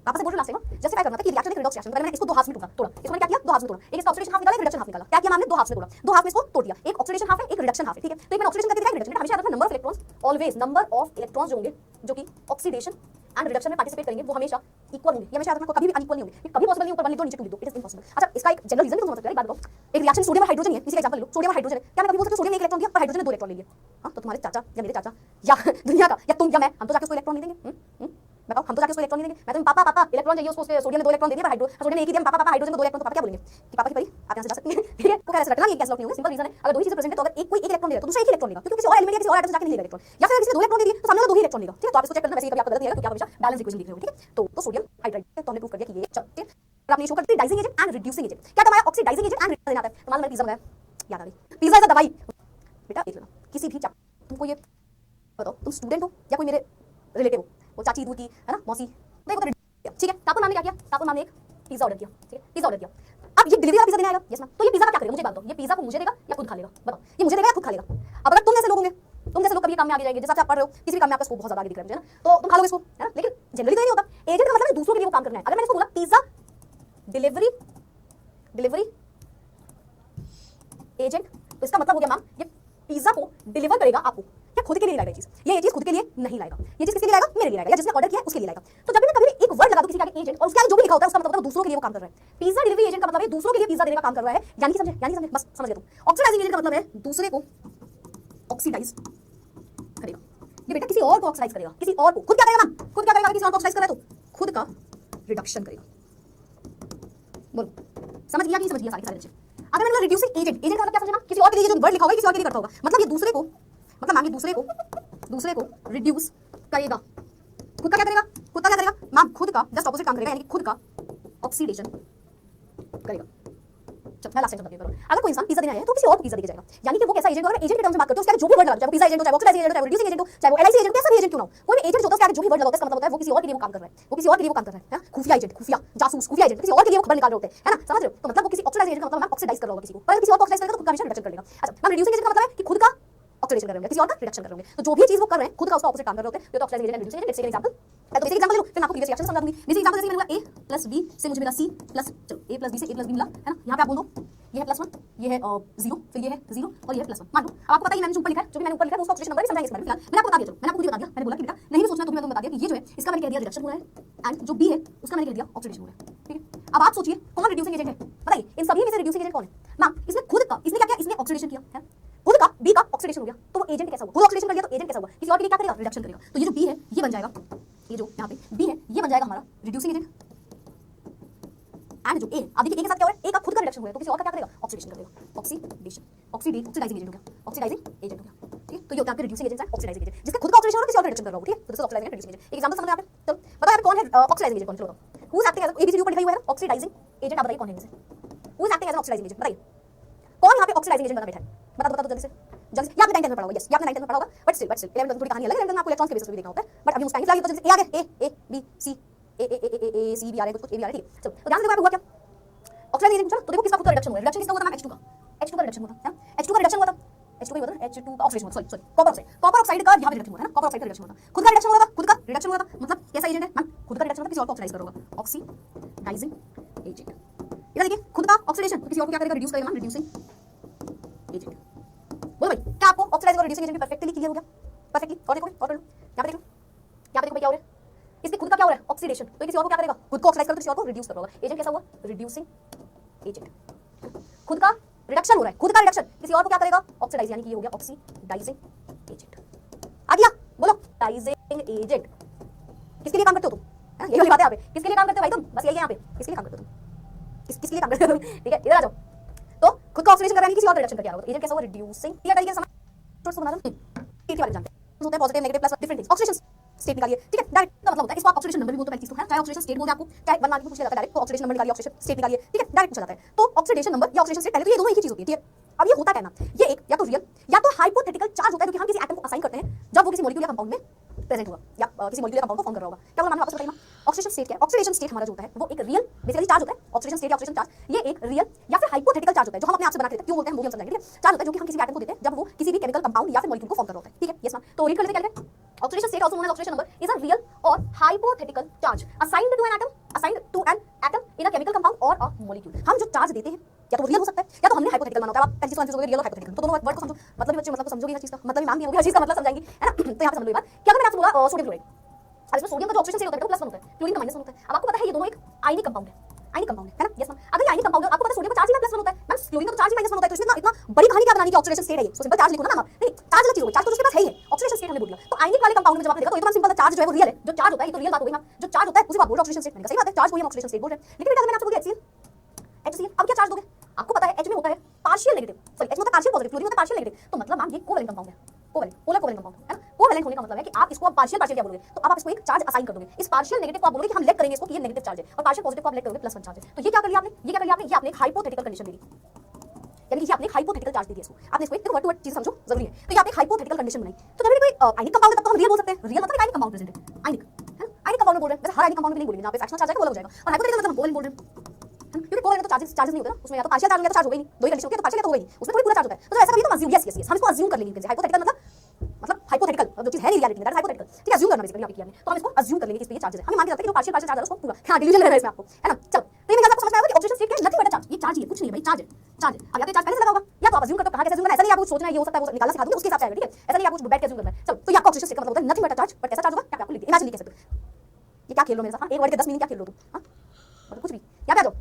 वापस से बोल रहा लास्ट टाइम जस्टिफाई करना था कि रिएक्शन एक रिडॉक्स रिएक्शन, मैंने इसको 2 हाफ्स में तोड़ा, इसको मैंने क्या किया 2 हाफ्स में तोड़ा, एक इसका ऑक्सीडेशन हाफ निकाला, एक रिडक्शन हाफ निकाला, क्या किया मैंने 2 हाफ्स में तोड़ा, 2 हाफ में इसको तोड़ दिया, एक ऑक्सीडेशन हाफ है एक रिडक्शन हाफ है। ठीक है, तो एक मैंने ऑक्सीडेशन करके दिखाया, रिडक्शन हमेशा याद रखना, number of electrons always, number of electrons जो होंगे जो कि ऑक्सीडेशन एंड रिडक्शन में पार्टिसिपेट करेंगे वो हमेशा इक्वल होंगे, ये हमेशा याद रखना, कभी भी अनइक्वल नहीं होंगे, कभी पॉसिबल नहीं ऊपर 1 लिख दो नीचे 2 लिख दो, इट इज इम्पॉसिबल। अच्छा इसका एक जनरल रीजन भी तुम समझ सकते हो, एक बात बताओ, एक रिएक्शन सोडियम और हाइड्रोजन है, किसी का एग्जांपल लो, सोडियम और हाइड्रोजन है, क्या मैं कभी बोल सकता हूं सोडियम ने 1 इलेक्ट्रॉन दिया और हाइड्रोजन ने 2 इलेक्ट्रॉन ले लिया, हां तो तुम्हारे चाचा या मेरे चाचा या दुनिया का या तुम या मैं, हम तो जाके उसको इलेक्ट्रॉन नहीं देंगे, बताओ हम तो जाके उसको इलेक्ट्रॉन नहीं देंगे, मैं तो पापा पापा इलेक्ट्रॉन चाहिए उसको, सोडियम ने 2 इलेक्ट्रॉन दे दिया पर सोडियम ने 1 ही दिया, पापा पापा हाइड्रोजन को 2 इलेक्ट्रॉन, तो पापा क्या बोलेंगे कि पापा की परी आप यहां से जा सकती हैं। ठीक है, तो कैसे रखना, ये कैसे नहीं होगा, सिंपल रीजन है, अगर दो ही चीजें प्रेजेंट है तो अगर एक कोई 1 इलेक्ट्रॉन देगा तो दूसरा 1 इलेक्ट्रॉन लेगा, क्योंकि किसी और एलिमेंट या किसी और एटम से जाके नहीं लेगा इलेक्ट्रॉन, या फिर किसी ने 2 इलेक्ट्रॉन दे दिए तो सामने वाला 2 ही इलेक्ट्रॉन लेगा। ठीक है, तो आप इसको चेक करना, वैसे ही कभी आपका गलत नहीं आएगा क्योंकि आप हमेशा बैलेंस इक्वेशन लिख रहे हो। ठीक है, तो सोडियम हाइड्राइड तो हमने प्रूव कर दिया कि ये चलते और आपने शो कर दी डाइजिंग एजेंट एंड रिड्यूसिंग एजेंट, क्या कमाया ऑक्सीडाइजिंग एजेंट एंड रिड्यूसिंग आता है, तो मान मैंने पिज्जा बनाया, याद आ गई पिज्जा इज अ दवाई बेटा, देख लेना किसी भी तुमको ये बताओ, तुम स्टूडेंट हो या कोई मेरे रिलेटिव हो, वो चाची दूर की है ना मौसी, देखो तो ठीक है, तापुर मैम ने क्या किया, तापुर मैम ने एक पिज्जा ऑर्डर किया, ठीक है पिज्जा ऑर्डर किया, अब ये डिलीवरी वाला पिज्जा देने आएगा, यस मैम, तो ये पिज्जा का क्या करेगा मुझे बात बताओ, ये पिज्जा को मुझे देगा या खुद खा लेगा, बताओ ये मुझे देगा या खुद खा लेगा। अब अगर तुम जैसे लोग होंगे, तुम जैसे लोग कभी काम में आगे जाएंगे, जैसे आप पढ़ रहे हो किसी भी काम में आपका स्कोप बहुत ज्यादा आगे दिख रहा है ना, तो तुम खा लोगे इसको है ना, लेकिन जनरली तो नहीं होता, एजेंट का मतलब है दूसरों के लिए वो काम करना है। अगर मैंने इसको बोला पिज्जा डिलीवरी एजेंट, तो इसका मतलब हो गया मैम ये पिज्जा को डिलीवर करेगा आपको, क्या खुद के लिए लाएगा ये चीज खुद के लिए नहीं लाएगा, ये चीज किसके लिए लाएगा, मेरे लिए लाएगा, या जिसने ऑर्डर किया उसके लिए लाएगा। तो जब भी मैं कभी एक वर्ड लगा दूं किसी के आगे एजेंट और उसके आगे जो भी लिखा होता है उसका मतलब होता है दूसरों के लिए वो काम कर रहा है। पिज्जा डिलीवरी एजेंट का मतलब है दूसरों के लिए पिज्जा देने का काम कर रहा है, यानी समझे बस समझ गए तुम। ऑक्सीडाइजिंग एजेंट का मतलब है दूसरे को ऑक्सीडाइज करेगा, ये बेटा किसी और को ऑक्सीडाइज करेगा, किसी और को, खुद क्या करेगा मैम, खुद क्या करेगा, किसी और को ऑक्सीडाइज कर रहा है तो खुद का रिडक्शन करेगा। बोलो समझ गया कि नहीं समझ गया सारे बच्चे। अगर मैंने रिड्यूसिंग एजेंट का मतलब क्या समझना, किसी और के लिए जो वर्ड लिखा होगा किसी और के लिए करता होगा, मतलब ये दूसरे को मतलब मांगे दूसरे को रिड्यूस करेगा, खुद का क्या करेगा, खुद का क्या करेगा मैम, खुद का जस्ट ऑपोजिट काम करेगा, यानी कि खुद का ऑक्सीडेशन करेगा। चल मैं लास्ट टाइम बता दूं, अगर कोई इंसान पिज्जा देने आया है तो किसी और को पिज्जा देके जाएगा, यानी कि वो कैसा एजेंट होगा, एजेंट के टर्म्स में बात करते हैं उसके आगे जो भी वर्ड लगा, चाहे वो पिज्जा एजेंट हो, चाहे वो ऑक्सीडाइजिंग एजेंट हो, चाहे वो रिड्यूसिंग एजेंट हो, चाहे वो एलआईसी एजेंट, कैसा भी एजेंट क्यों ना हो, कोई भी एजेंट होता है उसके आगे जो भी वर्ड लगा उसका मतलब होता है वो किसी और के लिए वो काम कर रहा है, वो किसी और के लिए वो काम कर रहा है, खुफिया एजेंट, खुफिया जासूस, खुफिया एजेंट किसी और के लिए वो खबर निकाल रहे होते हैं, है ना, समझ रहे हो। तो मतलब वो किसी ऑक्सीडाइजिंग एजेंट का मतलब ऑक्सीडाइज कर रहा होगा किसी को, पर किसी और को ऑक्सीडाइज करेगा तो खुद का हमेशा रिडक्शन कर लेगा। अच्छा मैम रिड्यूसिंग एजेंट का मतलब है कि खुद का ऑक्सीडेशन कर रहे हैं, किसी और का रिडक्शन कर रहे हैं, तो जो भी चीज वो कर रहे हैं खुद का उसका ऑपोजिट काम कर रहे होते हैं, तो oxidising agent reducing agent. Let's take example, तो बेसिक एग्जांपल ले लो, फिर मैं आपको प्रीवियस रिएक्शन समझा दूंगी। बेसिक एग्जांपल जैसे मैंने बोला a प्लस b से मुझे मिला c प्लस, चलो a प्लस b से a प्लस b मिला है ना, यहाँ पे आप बोल दो ये है +1, ये है 0, फिर ये है 0 और ये है +1, मान लो। अब आपको पता ही मैंने जो ऊपर लिखा है, जो भी मैंने ऊपर लिखा है उसका ऑक्सीडेशन नंबर भी समझाएंगे इस बारे में, फिलहाल मैंने आपको बता दिया, चलो मैंने आपको खुद ही बता दिया, मैंने बोला कि बेटा नहीं भी सोचना तो मैं तुम्हें बता दिया कि ये जो है इसका मैंने कह दिया रिडक्शन हो रहा है एंड जो b है उसका मैंने कह दिया ऑक्सीडेशन हो रहा है। ठीक है, अब आप सोचिए कौन रिड्यूसिंग एजेंट है, बताइए इन सभी में से रिड्यूसिंग एजेंट कौन है मैम, इसने खुद का, इसने क्या किया, इसने ऑक्सीडेशन किया है, खुद का b का ऑक्सीडेशन हो गया, तो वो एजेंट कैसा हुआ, खुद ऑक्सीडेशन कर लिया तो एजेंट कैसा हुआ, किसी और के लिए क्या करेगा, रिडक्शन करेगा। तो ये जो b है ये बन जाएगा, ये जो यहाँ पे b है ये बन जाएगा हमारा रिड्यूसिंग एजेंट, एंड जो a, अब देखिए a के साथ क्या हो रहा है, a का खुद का रिडक्शन हो गया तो किसी और का क्या करेगा, ऑक्सीडेशन कर देगा, ऑक्सीडाइजिंग एजेंट हो गया, ऑक्सीडाइजिंग एजेंट हो गया। ठीक है, तो ये होता है reducing agent and oxidising agent, जिसका खुद का ऑक्सीडेशन हो रहा है किसी और का रिडक्शन कर रहा हो। ठीक है, तो this is oxidising and reducing agent. एक एग्जांपल समझ में आ गया, चलो बताओ यार कौन है ऑक्सीडाइजिंग एजेंट, कौन, चलो बताओ who is acting as, ABCD ऊपर लिखा हुआ है ना ऑक्सीडाइजिंग एजेंट, आप बताइए कौन है इनमें से, who is acting as an oxidising agent, बताइए कौन यहाँ पे ऑक्सीडाइजिंग एजेंट बना बैठा है, बता दो जल्दी से जल्दी। ये आपने 9th में पढ़ा होगा, यस ये आपने 9th में पढ़ा होगा, बट स्टिल 11 में थोड़ी कहानी अलग है, 11 में आपको इलेक्ट्रॉन्स के बेसिस पे भी देखना होता है, बट अभी हम टाइम फिलहाल तो जल्दी से ए आ गया, ए बी सी ए सी भी आ रहे हैं, कुछ ए भी आ रहे हैं, ठीक है। चलो तो ध्यान से देखो यहाँ पे हुआ क्या, ऑक्सीडाइजेशन चलो तो देखो किसका खुद का रिडक्शन हुआ है, रिडक्शन किसका हुआ था मैम, H2 का, H2 का रिडक्शन हुआ था, H2 का रिडक्शन हुआ था, H2 का हुआ था, H2 का ऑक्सीडेशन हुआ, सॉरी कॉपर ऑक्साइड का यहाँ पे रिडक्शन हुआ है ना, कॉपर ऑक्साइड का रिडक्शन हुआ था, खुद का रिडक्शन हुआ था, खुद का रिडक्शन हुआ था, मतलब कैसा एजेंट है मैम, खुद का रिडक्शन होता है किसी और को ऑक्सीडाइज कर रहा होगा, ऑक्सीडाइजिंग एजेंट। इधर देखिए खुद का ऑक्सीडेशन तो किसी और को क्या करेगा, रिड्यूस करेगा मैम, रिड्यूसिंग एजेंट। बोलो भाई क्या आपको ऑक्सीडाइज और रिड्यूसिंग एजेंट परफेक्टली क्लियर हो गया, परफेक्टली, और देखो और लो यहाँ पे देखो, यहाँ पे देखो भाई क्या हो रहा है, इसके खुद का क्या हो रहा है, ऑक्सीडेशन, तो किसी और को क्या करेगा, खुद को ऑक्सीडाइज करके किसी और को रिड्यूस कर रहा होगा, एजेंट कैसा हुआ, रिड्यूसिंग एजेंट। खुद का रिडक्शन हो रहा है, खुद का रिडक्शन किसी और को क्या करेगा, ऑक्सीडाइज, यानी कि ये हो गया ऑक्सीडाइजिंग एजेंट। आ गया, बोलो ऑक्सीडाइजिंग एजेंट किसके लिए काम करते हो तुम, है ना, ये वाली बात है यहाँ पे, किसके लिए काम करते हो भाई तुम, बस यही है यहाँ पे, किसके लिए काम करते हो तुम, किसके लिए काम करते हो तुम, ठीक है, इधर आ जाओ। तो खुद का ऑक्सीडेशन कर रहा है, किसी और का रिडक्शन करके आ रहा है, एजेंट कैसा हुआ, रिड्यूसिंग, क्लियर तरीके से समझ बना दो, ठीक है, जानते हैं होता है positive negative plus different things, oxidation state निकालिए, ठीक है, डायरेक्ट का मतलब होता है, इसको आप ऑक्सीडेशन नंबर भी बोलते हैं, चीज तो है, चाहे ऑक्सीडेशन स्टेट बोलते हैं आपको, चाहे 1 मार्क में पूछ लिया जाता है डायरेक्ट, तो ऑक्सीडेशन नंबर निकालिए, ऑक्सीडेशन स्टेट निकालिए, ठीक है, डायरेक्ट पूछा जाता है। तो ऑक्सीडेशन नंबर या ऑक्सीडेशन स्टेट, पहले तो ये दोनों एक ही चीज होती है, ठीक है। अब ये होता क्या ना, ये एक या तो रियल या तो हाइपोथेटिकल चार्ज होता है, क्योंकि हम किसी एटम को असाइन करते हैं जब वो किसी मॉलिक्यूल या कंपाउंड में प्रेजेंट होगा या किसी मॉलिक्यूल या कंपाउंड को फॉर्म कर रहा होगा। क्या बोला मैंने वापस बताइए, ऑक्सीडेशन स्टेट क्या है, ऑक्सीडेशन स्टेट हमारा जो होता है वो एक रियल बेसिकली चार्ज होता है, ऑक्सीडेशन स्टेट या ऑक्सीडेशन चार्ज, ये एक रियल या फिर हाइपोथेटिकल चार्ज होता है जो हम अपने आप से बना के देते हैं, क्यों बोलते हैं वो भी हम समझाएंगे, ठीक है। चार्ज होता है जो कि हम किसी एटम को देते हैं जब वो किसी भी केमिकल कंपाउंड या फिर मॉलिक्यूल को फॉर्म कर रहा होता है, ठीक है, यस मैम। तो रीड कर लेते हैं क्या, oxidation state also known as oxidation number is a real or hypothetical charge assigned to an atom in a chemical compound or a molecule. हम जो चार्ज देते हैं या तो रियल हो सकता है या तो हमने हाइपोथेटिकल माना होता है। आप पहली चीज कंफ्यूज हो गए, रियल और हाइपोथेटिकल, तो दोनों वर्ड को समझो, मतलब बच्चे मतलब को समझोगे हर चीज का मतलब, मैम भी होगी हर चीज का मतलब समझाएंगे, है ना। तो यहाँ पे समझ लो एक बात, क्या मैंने आपसे बोला सोडियम क्लोराइड, अब इसमें सोडियम का जो ऑक्सीजन स्टेट होता है तो +1 होता है, क्लोरीन का -1 होता है। अब आपको पता है ये दोनों एक आयनिक कंपाउंड है, आयनिक कंपाउंड है ना, यस मैम। अगर ये आयनिक कंपाउंड है, आपको पता है सोडियम का चार्ज ही +1 होता है, मैम क्लोरीन का तो चार्ज ही -1 होता है, तो इसमें इतना बड़ी कहानी क्या बनानी कि ऑक्सीडेशन स्टेट है ये, तो सिंपल चार्ज लिखो ना मैम, नहीं चार्ज अलग चीज होगी, चार्ज तो उसके पास है ही है, ऑक्सीडेशन स्टेट हमने बोल दिया। तो आयनिक वाले कंपाउंड में जब आपने देखा तो ये तो सिंपल चार्ज जो है वो रियल है, जो चार्ज होता है ये तो रियल बात हो गई मैम, जो चार्ज होता है उसी बात बोल रहे ऑक्सीडेशन स्टेट, सही बात है, चार्ज को हम ऑक्सीडेशन स्टेट बोल रहे हैं। लेकिन बेटा मैंने आपको बोला HCl, अब क्या चार्ज दोगे, आपको पता है H में होता है पार्शियल नेगेटिव, सॉरी H में होता है पार्शियल पॉजिटिव, क्लोरीन होता है पार्शियल नेगेटिव, तो मतलब मैम ये कोवैलेंट कंपाउंड है, कोवैलेंट पोलर कोवैलेंट कंपाउंड है ना। कोवैलेंट होने का मतलब है कि आप इसको अब पार्शियल पार्शियल क्या बोलोगे, तो अब आप इसको एक चार्ज असाइन कर दोगे, इस पार्शियल नेगेटिव को आप बोलोगे कि हम लेट करेंगे इसको कि ये नेगेटिव चार्ज है, और पार्शियल पॉजिटिव को आप लेट करोगे +1 चार्ज है। तो ये क्या कर लिया आपने, ये क्या कर लिया आपने, ये आपने एक हाइपोथेटिकल कंडीशन दे दी, यानी कि आपने एक हाइपोथेटिकल चार्ज दे दिया इसको, आपने इसको एक वर्ड टू वर्ड चीज समझो जरूरी है। तो ये आपने एक हाइपोथेटिकल कंडीशन बनाई, तो जब कोई आयनिक कंपाउंड है तब तो हम रियल बोल सकते हैं, रियल मतलब आयनिक कंपाउंड प्रेजेंट है, आयनिक है ना, आयनिक कंपाउंड बोल रहे हैं, वैसे हर आयनिक कंपाउंड में नहीं बोलेंगे, यहाँ पे फ्रैक्शनल चार्ज है वो अलग हो जाएगा, और हाइपोथेटिकल मतलब हम कोवैलेंट बोल रहे हैं, क्योंकि कोवैलेंट तो चार्जेस नहीं होते ना, उसमें या तो पार्शियल चार्ज होगा तो चार्ज होगा ही नहीं, दो ही कंडीशन होती है, तो पार्शियल तो होगा ही नहीं, उसमें थोड़ी पूरा चार्ज होता है। तो ऐसा करिए तो अज्यूम, यस हम इसको अज्यूम कर लेंगे, हाइपोथेटिकल मतलब हाइपोथेटिकल जो चीज है नहीं रियलिटी में, दैट इज हाइपोथेटिकल, ठीक है, अज्यूम करना बेसिकली यहाँ पे किया हमने, तो हम इसको अज्यूम कर लेंगे कि इस पे ये चार्जेस है, हमें मान के चलते हैं कि जो पार्शियल चार्ज है उसको पूरा हां डिवीजन लेना है इसमें आपको, है ना। चलो तो ये आपको समझ में आया कि ऑक्सीजन स्टेट क्या है, नथिंग बट चार्ज, ये चार्ज ही है, कुछ नहीं है भाई, चार्ज है, चार्ज है। अब या तो चार्ज पहले से लगा होगा या तो आप अज्यूम करते हो, कहां कैसे अज्यूम करना, ऐसा नहीं आपको सोचना है ये हो सकता है वो निकालना सिखा दूंगी उसके हिसाब से आएगा, ठीक है, ऐसा नहीं आपको बैठ के अज्यूम करना है। चलो तो ये आपका ऑक्सीजन स्टेट का मतलब होता है नथिंग बट चार्ज, बट कैसा चार्ज होगा क्या आपको लिख दिया, इमेजिन लिख सकते हो, ये क्या खेल लो मेरे साथ, एक वर्ड के 10 मीनिंग क्या खेल लो तुम, हां मतलब कुछ भी, क्या पे आ जाओ।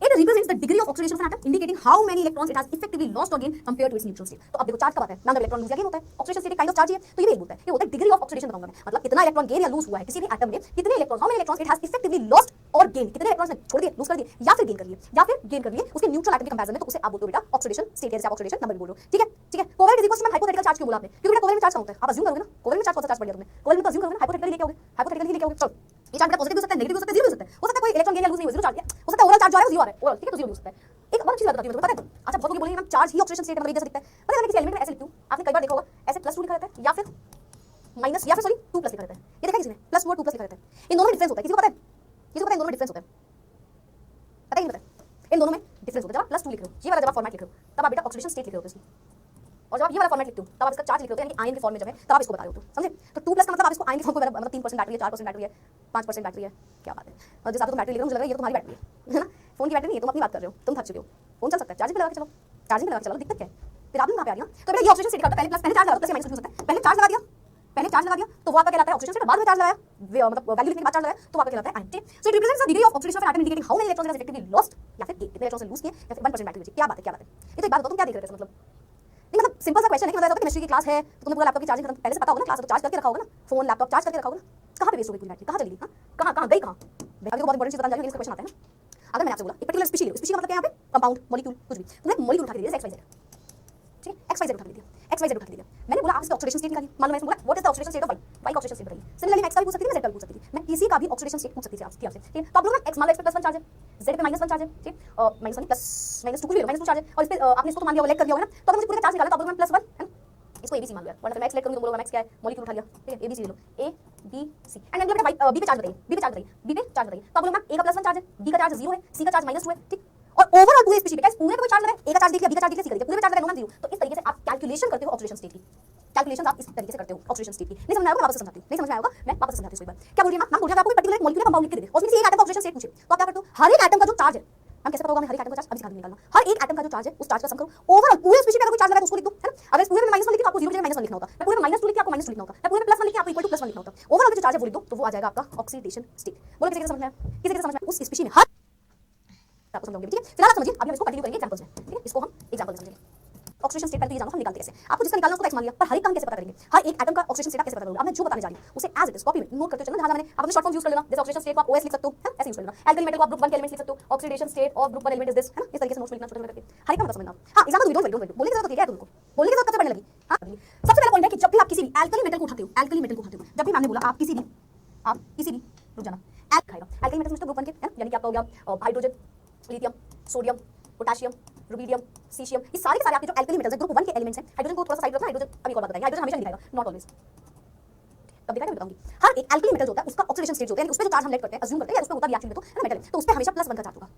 It represents the degree of oxidation of an atom, indicating how many electrons it has effectively lost or gained compared to its neutral state. तो अब देखो चार्ज कब आता है, नंबर इलेक्ट्रॉन लूज या गेन होता है, ऑक्सीडेशन स्टेट एक काइंड ऑफ चार्ज है, तो ये भी एक बोलता है, ये होता है डिग्री ऑफ ऑक्सीडेशन बताऊंगा मैं, मतलब कितना इलेक्ट्रॉन गेन या लूज हुआ है किसी भी एटम ने, कितने electron, how many electrons it has effectively lost और गेन, कितने इलेक्ट्रॉन्स ने छोड़ दिए, लूज कर दिए या फिर गेन कर लिए, या फिर गेन कर लिए उसके न्यूट्रल एटम के कंपैरिजन में, तो उसे आप बोलते हो बेटा ऑक्सीडेशन स्टेट, जैसे आप ऑक्सीडेशन नंबर बोल रहे हो, ठीक है ठीक है। Covalent is equal to hypothetical charge क्यों बोला आपने, क्योंकि बेटा कोवैलेंट चार्ज क्या होता है, आप अज्यूम करोगे ना, कोवैलेंट चार्ज कौन सा चार्ज पढ़ लिया तुमने, कोवैलेंट तो अज्यूम करोगे ना, हाइपोथेटिकल लेके आओगे, हाइपोथेटिकल लेके आओगे। चलो ये चार्ज पॉजिटिव हो सकता है, नेगेटिव हो सकता है, जीरो हो सकता है, हो सकता है कोई इलेक्ट्रॉन गेन या लूज नहीं हो, जीरो चार्ज हो सकता है, ओवरऑल चार्ज जो आ रहा है वो जीरो आ रहा है, ओवरऑल ठीक है, तो जीरो हो सकता है। एक और चीज बताती हूं पता है, अच्छा बहुत लोग बोलेंगे मैम चार्ज ही ऑक्सीडेशन स्टेट मतलब जैसा दिखता है, पता है मैं किसी एलिमेंट में ऐसे लिखती हूं, आपने कई बार देखा होगा ऐसे +2 लिखा रहता है या फिर माइनस या फिर सॉरी 2 प्लस लिखा रहता है, ये देखा किसी ने +2 और 2 प्लस लिखा रहता है, इन दोनों में डिफरेंस होता है, किसी को पता है, किसी को पता है इन दोनों में डिफरेंस होता है, पता है नहीं पता है, इन दोनों में डिफरेंस होता है। जब आप +2 लिख रहे हो, ये वाला जब आप फॉर्मेट लिख रहे हो तब आप बेटा ऑक्सीडेशन स्टेट लिख रहे हो इसकी, और जब आप ये वाला फॉर्मेट लिखते हो तब आप इसका चार्ज लिख रहे हो, यानी कि आयन के फॉर्म में जब है तब आप इसको बता रहे हो, समझे। तो 2 प्लस का मतलब आप इसको आयन के फॉर्म में मतलब 3% बैटरी है, 4% बैटरी है, 5% बैटरी है, क्या बात है, और जिस आप तो बैटरी ले रहे हो मुझे लग रहा है ये तो तुम्हारी बैटरी है ना, फोन की बैटरी नहीं है, तुम अपनी बात कर रहे हो, तुम थक चुके हो, फोन चल सकता है, चार्जिंग पे लगा के चलो, चार्जिंग पे लगा के चलो, दिक्कत क्या है, फिर आप कहां पे आ रही ना। तो बेटा ये ऑक्सीडेशन स्टेट का पहले प्लस पहले चार्ज लगा प्लस माइनस हो सकता है, पहले चार्ज लगा दिया, पहले चार्ज लगा दिया तो वो आपका कहलाता है ऑक्सीडेशन स्टेट, बाद में चार्ज लगाया मतलब वैल्यू लिखने के बाद चार्ज लगाया तो आपका कहलाता है ion state. So it represents the degree of oxidation of an atom indicating how many electrons it has effectively lost या फिर कितने इलेक्ट्रॉन्स ने लूज किए या फिर 1% बैटरी बची, क्या बात है, क्या बात है। ये तो एक बात बताओ तुम क्या देख रहे थे, मतलब नहीं मतलब सिंपल सा क्वेश्चन है कि मतलब केमिस्ट्री की क्लास है तो तुम्हें पूरा लैपटॉप की चार्जिंग खत्म पहले से पता होगा ना, क्लास तो चार्ज करके रखा होगा ना, फोन लैपटॉप चार्ज करके रखा होगा ना, कहां पे वेस्ट हो गई पूरी बैटरी, कहां चली गई, हां कहां गई, कहां अभी तो बहुत इंपॉर्टेंट चीज बताने जा रही हूं, इसका क्वेश्चन आता है ना। अगर मैंने आपसे बोला एक पर्टिकुलर स्पीशीज लो, स्पीशीज का मतलब क्या है यहाँ पे, कंपाउंड मॉलिक्यूल कुछ भी, तुमने मॉलिक्यूल उठा के दिया XYZ, ठीक है XYZ उठा के दिया, XYZ उठा के दिया, मैंने बोला आप इसका ऑक्सीडेशन स्टेट निकालिए, मान लो मैंने बोला what is the oxidation state of Y का ऑक्सीडेशन स्टेट बताइए, सिमिलरली मैं X का भी पूछ सकती थी, मैं Z का भी पूछ सकती थी, मैं किसी का भी ऑक्सीडेशन स्टेट पूछ सकती थी आपसे, ठीक है। तो आप लोग ना X मान लो X पे +1 चार्ज है, Z पे -1 चार्ज है, ठीक -1 प्लस -2 कुछ भी -2 चार्ज है, और इस पे आपने इसको तो मान लिया लेग कर दिया होगा ना, तो अगर मुझे पूरे का चार्ज निकालना तो आप लोग +1 है ना, इसको एबीसी मान लो यार, वरना मैं एक्स लेट करूंगी तो बोलोगे मैक्स क्या है, मॉलिक्यूल उठा लिया, ठीक है, एबीसी ले लो, ए बी सी एंड बेटा बी पे चार्ज बताइए, बी पे चार्ज बताइए, बी पे चार्ज बताइए, तो आप बोलोगे मैम ए का +1 चार्ज है, बी का चार्ज 0 है, सी का चार्ज -2 है, ठीक। और ओवरऑल पूरे स्पीशीज पे पूरे पे कोई चार्ज लगा, ए का चार्ज देख लिया, बी का चार्ज देख लिया, सी का देख लिया, पूरे पे चार्ज लगा, नो मैम 0। तो इस तरीके से आप कैलकुलेशन करते हो ऑक्सीडेशन स्टेट की, कैलकुलेशन आप इस तरीके से करते हो ऑक्सीडेशन स्टेट की। नहीं समझ में आएगा, वापस समझाती हूँ, नहीं समझ में आएगा, मैं वापस समझाती हूँ। इस बार क्या बोल रही है मैम बोल रही है आपको पर्टिकुलर मॉलिक्यूल कंपाउंड लिख के दे दे और उसमें से एक एटम का ऑक्सीडेशन स्टेट पूछे, तो आप क्या करते हो, हर एक एटम का जो चार्ज है, हम कैसे पता होगा हमें हर एक एटम का चार्ज, अभी सिखा दूंगी निकालना, हर एक एटम का जो चार्ज है उस चार्ज का सम करो, ओवरऑल पूरे स्पीशीज पे अगर कोई चार्ज लगा तो उसको लिख दो, है ना। अगर इस पूरे में -1 लिखी तो आपको 0 की जगह -1 लिखना होता, मैं पूरे में -2 लिखी आपको -2 लिखना होता, मैं पूरे में +1 लिखी आपको =+1 लिखना होता। ओवरऑल जो चार्ज है वो लिख दो, तो वो आ जाएगा आपका ऑक्सीडेशन स्टेट। बोलो किसी के समझ में आया, किसी के समझ में उस स्पीशीज में हर आपको समझाऊंगी, ठीक है। फिलहाल आप समझिए, अभी हम इसको कंटिन्यू करेंगे एग्जांपल्स में, ठीक है। इसको हम एग्जांपल में समझेंगे। ऑक्सीडेशन स्टेट पहले ये जानो हम निकालते कैसे, आपको जिसका निकालना उसको एक्स मान लिया, पर हर एक का हम कैसे पता करेंगे, हर एक एटम का ऑक्सीडेशन स्टेट कैसे पता करोगे। अब मैं जो बताने जा रही हूं उसे एज इट इज कॉपी में नोट करते चलना, जहां मैंने आप अपने शॉर्ट फॉर्म यूज कर लेना, जैसे ऑक्सीडेशन स्टेट को आप ओएस लिख सकते हो, है ऐसे यूज कर लेना। एल्कली मेटल को आप ग्रुप 1 के एलिमेंट्स लिख सकते हो, oxidation state of group 1 element is this, है ना। इस तरीके से नोट्स लिखना छोटे छोटे करके, हर एक का मतलब समझना। हां एग्जांपल डोंट वरी बोलने की जरूरत है क्या तुमको, बोलने की जरूरत कब से पड़ने लगी। हां सबसे पहला पॉइंट है कि जब भी आप किसी भी एल्कली मेटल को उठाते हो, एल्कली मेटल को उठाते हो, जब भी मैंने बोला आप किसी भी रुक जाना खाएगा एल्कली मेटल ग्रुप 1 के, है यानी कि आपका हो गया hydrogen, lithium, sodium, potassium, rubidium, caesium, ये सारे के सारे आपके जो एल्कली मेटल्स हैं ग्रुप 1 के एलिमेंट्स हैं। हाइड्रोजन को थोड़ा सा साइड रखना, हाइड्रोजन अभी एक और बात बताएंगे, हाइड्रोजन हमेशा नहीं दिखाएगा, नॉट ऑलवेज, कब दिखाएगा मैं बताऊंगी। हर एक एल्कली मेटल होता है उसका ऑक्सीडेशन स्टेट होता है, उस पे जो चार्ज हम लेट करते हैं, अज्यूम करते हैं या उस पे होता रिएक्शन में तो है मेटल, तो उस पे हमेशा +1 का चार्ज होगा।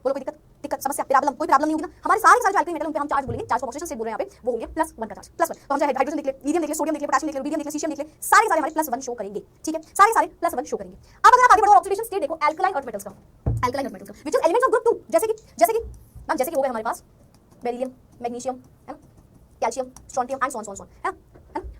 बोलो कोई दिक्कत समस्या, प्रॉब्लम, कोई प्रॉब्लम नहीं होगी ना। हमारे सारे जो एल्कली मेटल उन पे हम चार्ज बोलेंगे, चार्ज ऑक्सीडेशन स्टेट बोल रहे हैं यहाँ पे, वो होंगे +1 का चार्ज, +1। तो हम चाहे हाइड्रोजन देख ले, लिथियम देख ले, सोडियम देख ले, पोटेशियम देख ले, रुबिडियम देख ले, सीशियम देख ले, सारे हमारे +1 शो करेंगे, ठीक है, सारे +1 शो करेंगे। अब अगर आप आगे बढ़ो ऑक्सीडेशन स्टेट देखो एल्कलाइन अर्थ मेटल्स का, एल्कलाइन अर्थ मेटल्स का which is elements of group 2, जैसे कि मैम जैसे कि हो गए हमारे पास बेरिलियम, मैग्नीशियम, है ना, calcium, strontium and so on, है ना।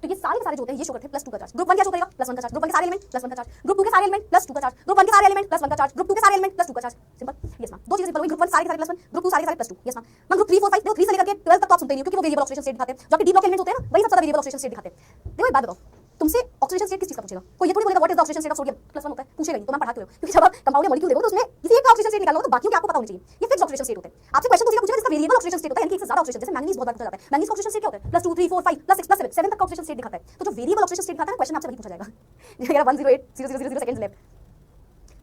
तो ये सारे के सारे जो होते हैं ये शो करते हैं +2 का चार्ज। ग्रुप 1 क्या शो करेगा, +1 का चार्ज। ग्रुप 1 के सारे एलिमेंट +1 का चार्ज, ग्रुप 2 के सारे एलिमेंट +2 का चार्ज, ग्रुप 1 के सारे एलिमेंट +1 का चार्ज, ग्रुप 2 के सारे एलिमेंट +2 का चार्ज। सिंपल, यस मैम, दो चीजें सिंपल हुई, ग्रुप 1 सारे के सारे +1, ग्रुप 2 सारे के सारे +2, यस मैम। मैम ग्रुप 3 4 5 देखो 3 से लेकर के 12 तक तो आप सुनते नहीं हो, क्योंकि वो वेरिएबल ऑक्सीडेशन स्टेट दिखाते हैं, जो कि डी ब्लॉक एलिमेंट होते हैं ना, वही सबसे ज्यादा वेरिएबल ऑक्सीडेशन स्टेट दिखाते हैं। देखो एक बात बताओ, तुमसे ऑक्सीडेशन स्टेट किस चीज का पूछेगा, कोई ये थोड़ी बोलेगा what is the oxidation state of sodium, +1 होता है, पूछेगा नहीं, तो मैं पढ़ाते हो, क्योंकि जब आप कंपाउंड या मॉलिक्यूल देखो तो उसमें किसी एक का ऑक्सीडेशन स्टेट निकालना होगा, तो बाकियों के आपको पता होना चाहिए। ये फिक्स्ड ऑक्सीडेशन स्टेट होते हैं। आपसे क्वेश्चन पूछेगा जिसका वेरिएबल ऑक्सीडेशन स्टेट होता है, यानी कि एक से ज्यादा ऑक्सीडेशन, जैसे मैंगनीज बहुत बार पूछा जाता है, मैंगनीज का ऑक्सीडेशन स्टेट क्या होता है, +2 3 4 5 +6 +7 7 तक का ऑक्सीडेशन स्टेट दिखाता है। तो जो वेरिएबल ऑक्सीडेशन स्टेट दिखाता है क्वेश्चन आपसे वही पूछा जाएगा। मेरा 108 0 सेकंड्स लेफ्ट,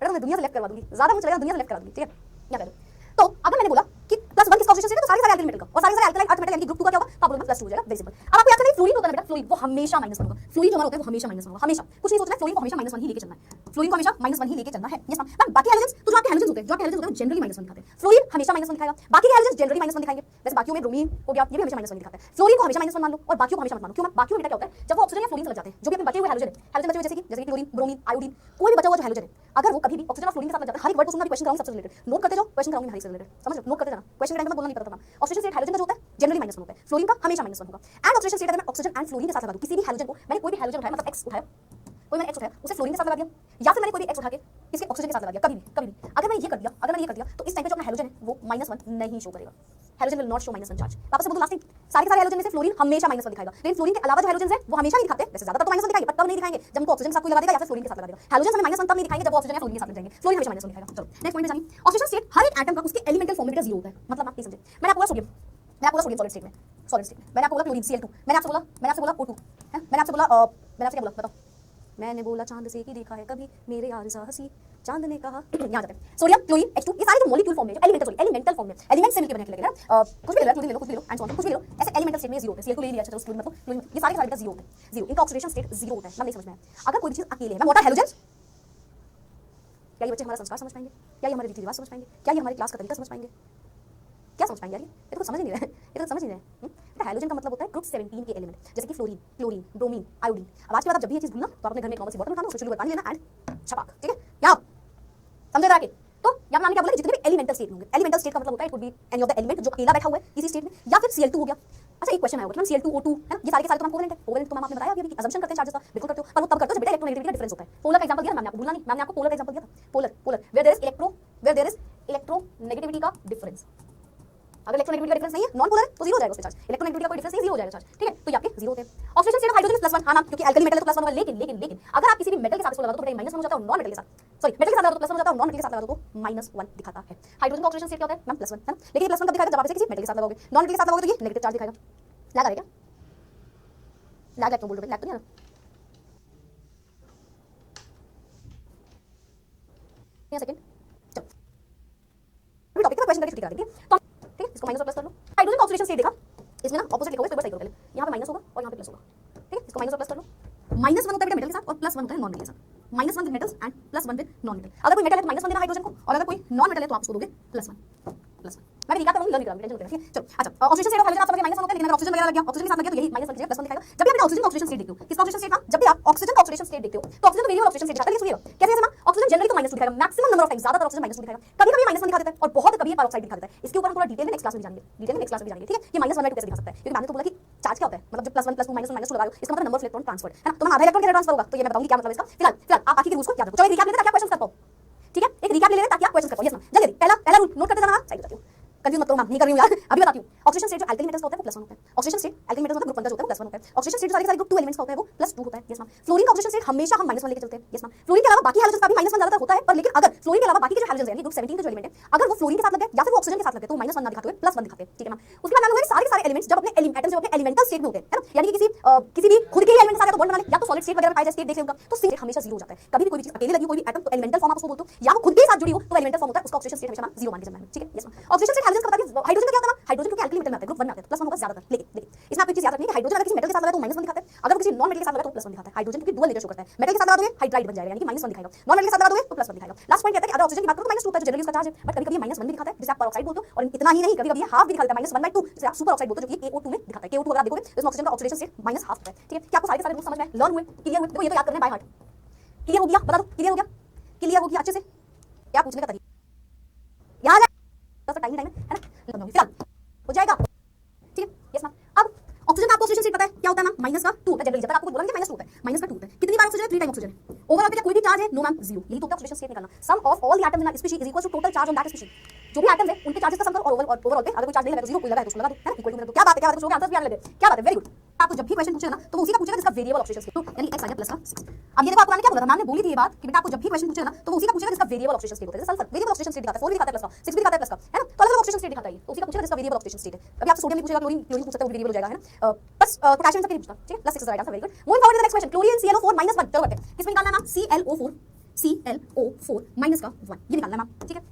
बेटा मैं दुनिया से लेफ्ट करवा दूंगी, ज्यादा मुझे चलेगा दुनिया से लेफ्ट करा दूंगी, ठीक है। यहाँ करो, तो अगर मैंने बोला कि +1 किसका ऑक्सीडेशन स्टेट है, तो सारे एल्कली मेटल का, और सारे एल्कलाइन अर्थ मेटल यानी ग्रुप 2 का क्या होगा, तो आप बोलोगे +2 हो जाएगा, वेरी सिंपल। अब आपको याद करना है फ्लोरीन होता है बेटा, फ्लोरीन वो हमेशा -1 होगा, फ्लोरीन जो हमारा होता है वो हमेशा -1 होगा, हमेशा कुछ नहीं सोचना है, फ्लोरीन को हमेशा -1 ही लेके चलना है, फ्लोरीन को हमेशा -1 ही लेके चलना है, यस मैम। बाकी हैलोजेंस तो जो आपके हैलोजेंस होते हैं, जो आपके हैलोजेंस होते हैं जनरली -1 दिखाते हैं, फ्लोरीन हमेशा -1 दिखाएगा, बाकी के हैलोजेंस जनरली -1 दिखाएंगे, जैसे बाकियों में ब्रोमीन हो गया, ये भी हमेशा -1 दिखाता है। फ्लोरीन को हमेशा -1 मान लो और बाकियों को हमेशा मत मानो, क्यों मैम, बाकियों में बेटा क्या होता है, जब वो ऑक्सीजन या फ्लोरीन से लग जाते हैं, जो भी अपने बचे हुए हैलोजन है, हैलोजन बचे हुए जैसे कि क्लोरीन, ब्रोमीन, आयोडीन, कोई भी बचा हुआ जो हैलोजन है, अगर वो कभी भी ऑक्सीजन और फ्लोरीन के साथ लग जाता है, हर एक वर्ड को सुनना, क्वेश्चन कराऊंगी सबसे रिलेटेड, नोट करते जाओ, क्वेश्चन कराऊंगी हर एक से रिलेटेड, समझ लो, नोट करते जाना, क्वेश्चन के टाइम में बोलना नहीं पड़ता था। ऑक्सीजन स्टेट हैलोजन का जो होता है जनरली -1 होता है, फ्लोरीन का हमेशा -1 होगा। एंड ऑक्सीजन स्टेट अगर मैं ऑक्सीजन एंड फ्लोरीन के साथ लगा दूं, किसी भी हैलोजन को, मैंने कोई भी हैलोजन उठाया, मतलब एक्स उठाया, कोई मैंने एक्स उठाया, उसे फ्लोरीन के साथ लगा दिया, या फिर मैंने कोई भी एक्स उठा के किसी ऑक्सीजन के साथ लगा दिया, कभी भी अगर मैंने ये कर दिया, तो इस टाइम पे जो अपना हैलोजन है वो -1 नहीं शो करेगा, halogen will not show -1 charge. वापस से बोलो लास्ट टाइम, सारे के सारे हैलोजन में से फ्लोरीन हमेशा -1 दिखाएगा, लेकिन फ्लोरीन के अलावा जो हैलोजन है वो हमेशा नहीं दिखाते, वैसे ज्यादातर तो -1 दिखाएंगे, पर तब नहीं दिखाएंगे जब हमको ऑक्सीजन के साथ कोई लगा देगा या फिर फ्लोरीन के साथ लगा देगा। हैलोजन हमें -1 तब नहीं दिखाएंगे जब ऑक्सीजन या फ्लोरीन के साथ लग जाएंगे, फ्लोरीन हमेशा -1 दिखाएगा। चलो नेक्स्ट पॉइंट पे जानिए, ऑक्सीजन स्टेट हर एक एटम का उसके एलिमेंटल फॉर्म में 0 होता है, मतलब आप ये समझे, मैंने आपको बोला सोडियम, मैंने आपको बोला सोडियम सॉलिड स्टेट में, मैंने आपको बोला क्लोरीन Cl2, मैंने आपसे बोला O2, है मैंने आपसे क्या बोला बताओ, मैंने बोला चांद से ही देखा है कभी मेरे यार साहसी, चांद ने कहा, यहाँ जाते हैं सोडियम, क्लोरीन, H2, ये सारे जो मॉलिक्यूल फॉर्म में, एलिमेंटल फॉर्म में, एलिमेंट से मिलकर बने लगे ना, कुछ भी ले लो, क्लोरीन ले लो, कुछ भी ले लो, एंड सो ऑन, कुछ भी ले लो, ऐसे एलिमेंटल स्टेट में 0 होता है, Cl2 ले लिया, अच्छा तो क्लोरीन मतलब क्लोरीन, ये सारे बेटा 0 होते हैं, 0, इनका ऑक्सीडेशन स्टेट 0 होता है, मतलब नहीं समझ में आया। अगर कोई भी चीज अकेले है, मैं व्हाट आर हैलोजेंस, क्या ये बच्चे हमारा संस्कार समझ पाएंगे, क्या ये हमारे रीति रिवाज समझ पाएंगे, क्या ये हमारी क्लास का तरीका समझ पाएंगे, क्या समझ पाएंगे यार, ये तो समझ ही नहीं रहे, ये तो समझ नहीं रहे। तो हैलोजन का मतलब होता है ग्रुप 17 के एलिमेंट, जैसे कि फ्लोरीन, क्लोरीन, ब्रोमीन, आयोडीन। अब आज के बाद आप जब भी ये चीज भूलना तो अपने घर में एक नॉर्मल सी बॉटल उठाना, उसमें चुल्लू पानी लेना एंड छपाक, ठीक है, यहाँ समझ रहा है। तो यहाँ हमने क्या बोला, जितने भी एलिमेंटल स्टेट होंगे, एलिमेंटल स्टेट का मतलब होता है it could be any of the element जो अकेला बैठा हुआ है किसी स्टेट में, या फिर Cl2 हो गया। अच्छा एक क्वेश्चन आया होगा, Cl2 O2 है ना, ये सारे के सारे तो हम कोवेलेंट है, कोवेलेंट तो मैम आपने बताया अभी अजम्पशन करते हैं चार्जेस का, बिल्कुल करते हो, पर वो तब करते हो जब बेटा इलेक्ट्रोनेगेटिविटी का डिफरेंस होता है। पोलर का एग्जांपल दिया मैंने आपको, भूलना नहीं, मैंने आपको पोलर का एग्जांपल दिया था, polar where there is electronegativity का डिफरेंस। अगर इलेक्ट्रोनेगेटिविटी का डिफरेंस नहीं है, नॉन पोलर है, तो 0 हो जाएगा उसका चार्ज, इलेक्ट्रोनेगेटिविटी का कोई डिफरेंस नहीं, 0 हो जाएगा चार्ज, ठीक है। तो ये आपके 0 होते हैं। ऑक्सीजन स्टेट हाइड्रोजन में +1, हां नाम, क्योंकि एल्कली मेटल है तो +1 होगा, लेकिन अगर आप किसी भी मेटल के साथ इसको लगा दो तो बेटा -1 हो जाता है, और नॉन मेटल के साथ, सॉरी मेटल के साथ लगा दो +1 हो जाता है, और नॉन मेटल के साथ लगा दो तो -1 दिखाता है। हाइड्रोजन का ऑक्सीजन स्टेट क्या होता है मैम +1, है ना, लेकिन ये +1 कब दिखाएगा, जब आप इसे किसी मेटल के साथ लगाओगे, नॉन मेटल के साथ लगाओगे तो ये नेगेटिव चार्ज दिखाएगा। लैग आ रहा है क्या, लैग तो बोल रहे हो, लैग तो नहीं आ रहा, एक सेकंड, चलो अभी टॉपिक का क्वेश्चन करके दिखा देंगे, तो ठीक है, इसको माइनस और प्लस कर लो। हाइड्रोजन का ऑक्सीडेशन स्टेट देखा, इसमें ना ऑपोजिट लिखा हुआ है, इसको एक बार सही करो पहले, यहाँ पे माइनस होगा और यहाँ पे प्लस होगा, माइनस वन होता है मेटल के साथ और प्लस वन होता है नॉन मेटल के साथ। Minus one with metals and plus one with non metal. अगर कोई मेटल है तो माइनस वन देना हाइड्रोजन को, और अगर कोई नॉन मेटल है तो आप उसको दोगे प्लस वन। मैं रिकैप करूंगी, लर्न करूंगी, टेंशन मत लेना, ठीक है। चलो अच्छा, ऑक्सीजन स्टेट ऑफ हाइड्रोजन आप समझ गए माइनस वन होता है, लेकिन अगर ऑक्सीजन वगैरह लग गया, ऑक्सीजन के साथ लग गया तो यही माइनस वन प्लस वन दिखाएगा। जब भी आप ऑक्सीजन का ऑक्सीजन स्टेट देखते हो, किसका ऑक्सीजन स्टेट था, जब भी आप ऑक्सीजन का ऑक्सीजन स्टेट देखते हो तो ऑक्सीजन तो वेरिएबल ऑक्सीजन स्टेट दिखाता है, लेकिन सुनिएगा कैसे कैसे ना ऑक्सीजन जनरली तो माइनस दिखाएगा, मैक्सिमम नंबर ऑफ टाइम, ज्यादातर ऑक्सीजन माइनस दिखाएगा, कभी कभी माइनस वन दिखा देता है और बहुत कभी पेरोक्साइड दिखा देता है। इसके ऊपर हम थोड़ा डिटेल में नेक्स्ट क्लास में जानेंगे, डिटेल में नेक्स्ट क्लास में जानेंगे, ठीक है। ये माइनस वन कैसे दिखा सकता है, क्योंकि मैंने तो बोला कि चार्ज क्या होता है, मतलब जब plus one plus two minus two लगा रहे हो, इसका मतलब नंबर ऑफ इलेक्ट्रॉन ट्रांसफर है ना, तो आधा इलेक्ट्रॉन कैसे ट्रांसफर होगा, तो ये मैं बताऊंगी क्या मतलब इसका। फिलहाल आप बाकी के रूल्स को याद रखो। चलो एक रिकैप लेते हैं ताकि आप क्वेश्चन कर पाओ, ठीक है। एक रिकैप ले लेते हैं ताकि आप क्वेश्चन कर पाओ। यस मैम, जल्दी पहला रूल नोट करते जाना, साइड बताती हूँ, कंफ्यूज मत करो मैम, नहीं कर रही हूँ यार, अभी बताती हूँ। ऑक्सीजन स्टेट जो एल्काइल मेटल्स होता है वो प्लस वन होता है, ऑक्सीजन स्टेट एल्काइल मेटल्स होता है ग्रुप वन का जो होता है वो प्लस वन होता है, ऑक्सीजन स्टेट जो सारे ग्रुप टू एलिमेंट्स का होता है वो प्लस टू होता है। यस मैम, फ्लोरीन का ऑक्सीजन स्टेट हमेशा हम माइनस वन लेके चलते हैं। यस मैम, फ्लोरीन के अलावा बाकी हाइड्रोजन का भी माइनस वन ज्यादातर होता है, पर लेकिन अगर फ्लोरीन के अलावा बाकी के जो हाइड्रोजन है ग्रुप 17 के जो एलिमेंट है, अगर वो फ्लोरीन के साथ लग गए या फिर वो ऑक्सीजन के साथ लग गए तो माइनस वन ना दिखाते हुए प्लस वन दिखाते हैं, ठीक है मैम। उसके बाद मैम सारे एलिमेंट्स जब अपने एटम्स जो अपने एलिमेंटल स्टेट में होते हैं, है ना, यानी कि किसी भी खुद के एलिमेंट के साथ बॉन्ड बना ले या तो सॉलिड स्टेट वगैरह पाया जाए, स्टेट देख लेगा तो स्टेट हमेशा जीरो हो जाता है। कभी भी कोई चीज अकेले लगी कोई भी एटम तो एलिमेंटल फॉर्म आप उसको बोलते हो, या वो खुद के साथ जुड़ी हो तो एलिमेंटल फॉर्म होता है, उसका ऑक्सीजन स्टेट हमेशा जीरो मान के चलना है, ठीक है। Yes ma'am, oxygen state hydrogen का बता दिया, हाइड्रोजन का क्या होता है, हाइड्रोजन क्योंकि एल्काइल मेटल में आता है, ग्रुप वन में आता है, प्लस वन होगा ज्यादातर, लेकिन इसमें आपको एक चीज याद रखनी है कि हाइड्रोजन अगर किसी मेटल के साथ लगा तो माइनस वन दिखाता है, अगर किसी नॉन मेटल के साथ लगा तो प्लस वन दिखाता है। हाइड्रोजन क्योंकि डुअल नेचर शो करता है, मेटल के साथ लगा दोगे हाइड्राइड बन जाएगा, यानी कि माइनस वन दिखाएगा, नॉन मेटल के साथ लगा दोगे तो प्लस वन दिखाएगा। लास्ट पॉइंट कहता है कि अगर ऑक्सीजन की बात करो तो माइनस टू होता है, जनरली उसका चार्ज है, बट कभी-कभी माइनस वन भी दिखाता है, जिसे आप पेरोक्साइड बोलते हो, और इतना ही नहीं कभी कभी हाफ भी दिखा देता है, माइनस वन बाई टू, जिसे आप सुपर ऑक्साइड बोलते हो, जो कि AO2 में दिखाता है। KO2 अगर आप देखोगे तो इसमें ऑक्सीजन का ऑक्सीडेशन स्टेट माइनस हाफ होता है, ठीक है। क्या आपको सारे के सारे रूल्स समझ में आए, लर्न हुए, क्लियर हुए? देखो ये तो याद करना है बाय हार्ट, क्लियर हो गया, बता दो क्लियर हो गया, क्लियर हो गया अच्छे से, क्या पूछने का तरीका याद है, टाइम है ना, फिलहाल हो जाएगा, ठीक है। यस मैम, अब ऑक्सीजन का आपको ऑक्सीजन स्टेट पता है क्या होता है मैम, माइनस का टू होता है, जनरली जब तक आपको बोला कि माइनस टू होता है, माइनस का टू होता है, कितनी बार ऑक्सीजन है, 3 टाइम ऑक्सीजन है, ओवरऑल पे कोई भी चार्ज है नो मैम जीरो, यही तो होता है ऑक्सीडेशन स्टेट निकालना। Sum of all the atoms in a species is equal to total charge on that species, जो भी एटम्स है उनके चार्जेस का सम करो, और ओवरऑल पे अगर कोई चार्ज नहीं लगा तो जीरो, कोई लगा है तो उसको लगा दो, है ना, इक्वल टू, तो क्या बात है, क्या बात है, कुछ आंसर भी आने लगे, क्या बात है, वेरी गुड। आपको जब भी क्वेश्चन पूछेगा ना तो वो उसी का पूछेगा जिसका वेरिएबल ऑक्सीडेशन स्टेट, तो यानी x आ गया प्लस का 6। अब ये देखो आपको मैंने क्या बोला था, मैंने बोली थी ये बात कि बेटा आपको जब भी क्वेश्चन पूछेगा ना तो वो उसी का पूछेगा जिसका वेरिएबल ऑक्सीडेशन स्टेट होता है। सल्फर वेरिएबल ऑक्सीडेशन स्टेट दिखाता है, 4 भी दिखाता है प्लस का, 6 भी दिखाता है प्लस का, है ना, तो अलग अलग ऑक्सीडेशन स्टेट दिखाता है, तो उसी का पूछेगा जिसका वेरिएबल ऑक्सीडेशन स्टेट है। अभी आपसे सोडियम नहीं पूछेगा, क्लोरीन क्लोरीन पूछ सकते हो, वेरिएबल हो जाएगा, है ना, बस पोटेशियम सबके नहीं पूछता, ठीक है, plus 6 is the right answer, very good. Moving forward to the next question, chlorine ClO4 -1, चलो करते हैं, किसमें निकालना है मैम, ClO4 माइनस का 1, ये निकालना है मैम, ठीक है।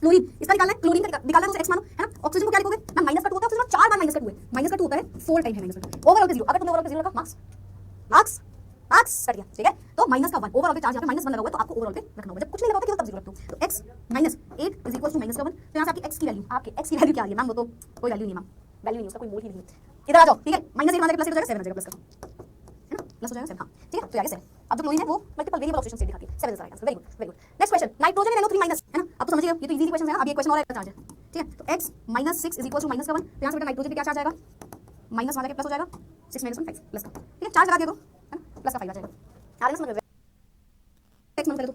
क्लोरीन इसका निकालना है, क्लोरीन का निकालना है तो x मानो, है ना, ऑक्सीजन को क्या लिखोगे मैम, माइनस का 2 होता है, ऑक्सीजन 4 बार माइनस का 2 है, माइनस का 2 होता है 4 टाइम है माइनस का 2, ओवरऑल पे 0, अगर तुमने ओवरऑल पे 0 रखा मार्क्स कट गया, ठीक है। तो माइनस का 1 ओवरऑल पे चार्ज यहाँ पे -1 लगा हुआ है, तो आपको ओवरऑल पे रखना होगा, जब कुछ नहीं लगा होता है तब 0 रखते हो, तो x -8 is equal to minus का 1, तो यहाँ से आपकी x की वैल्यू, आपकी x की वैल्यू क्या आ रही है मैम, वो तो कोई वैल्यू नहीं मैम, वैल्यू नहीं, उसका कोई मोल ही नहीं है, इधर आ जाओ, ठीक है, -8 मान प्लस 8 हो जाएगा, 7 हो जाएगा प्लस का, है ना, प्लस हो जाएगा 7, हाँ ठीक है, तो आगे 7। अब जो क्लोरीन है वो मल्टीपल वेरिएबल ऑक्सीडेशन स्टेट दिखाती है, 7 is the right answer, very good very good. Next question, nitrogen in NO3 minus, है ना, अब तो समझिए ये तो इजी क्वेश्चन है, अब ये क्वेश्चन और चार्ज है, ठीक है, तो x -6 is equal to minus का 1, तो यहाँ से बेटा नाइट्रोजन पे क्या चार्ज आएगा, माइनस वाला के प्लस हो जाएगा, 6 - 1 5 प्लस का, ठीक है, चार्ज लगा दिया करो, है ना, प्लस का 5 आ जाएगा, आ रहा है समझ में, x मान कर दो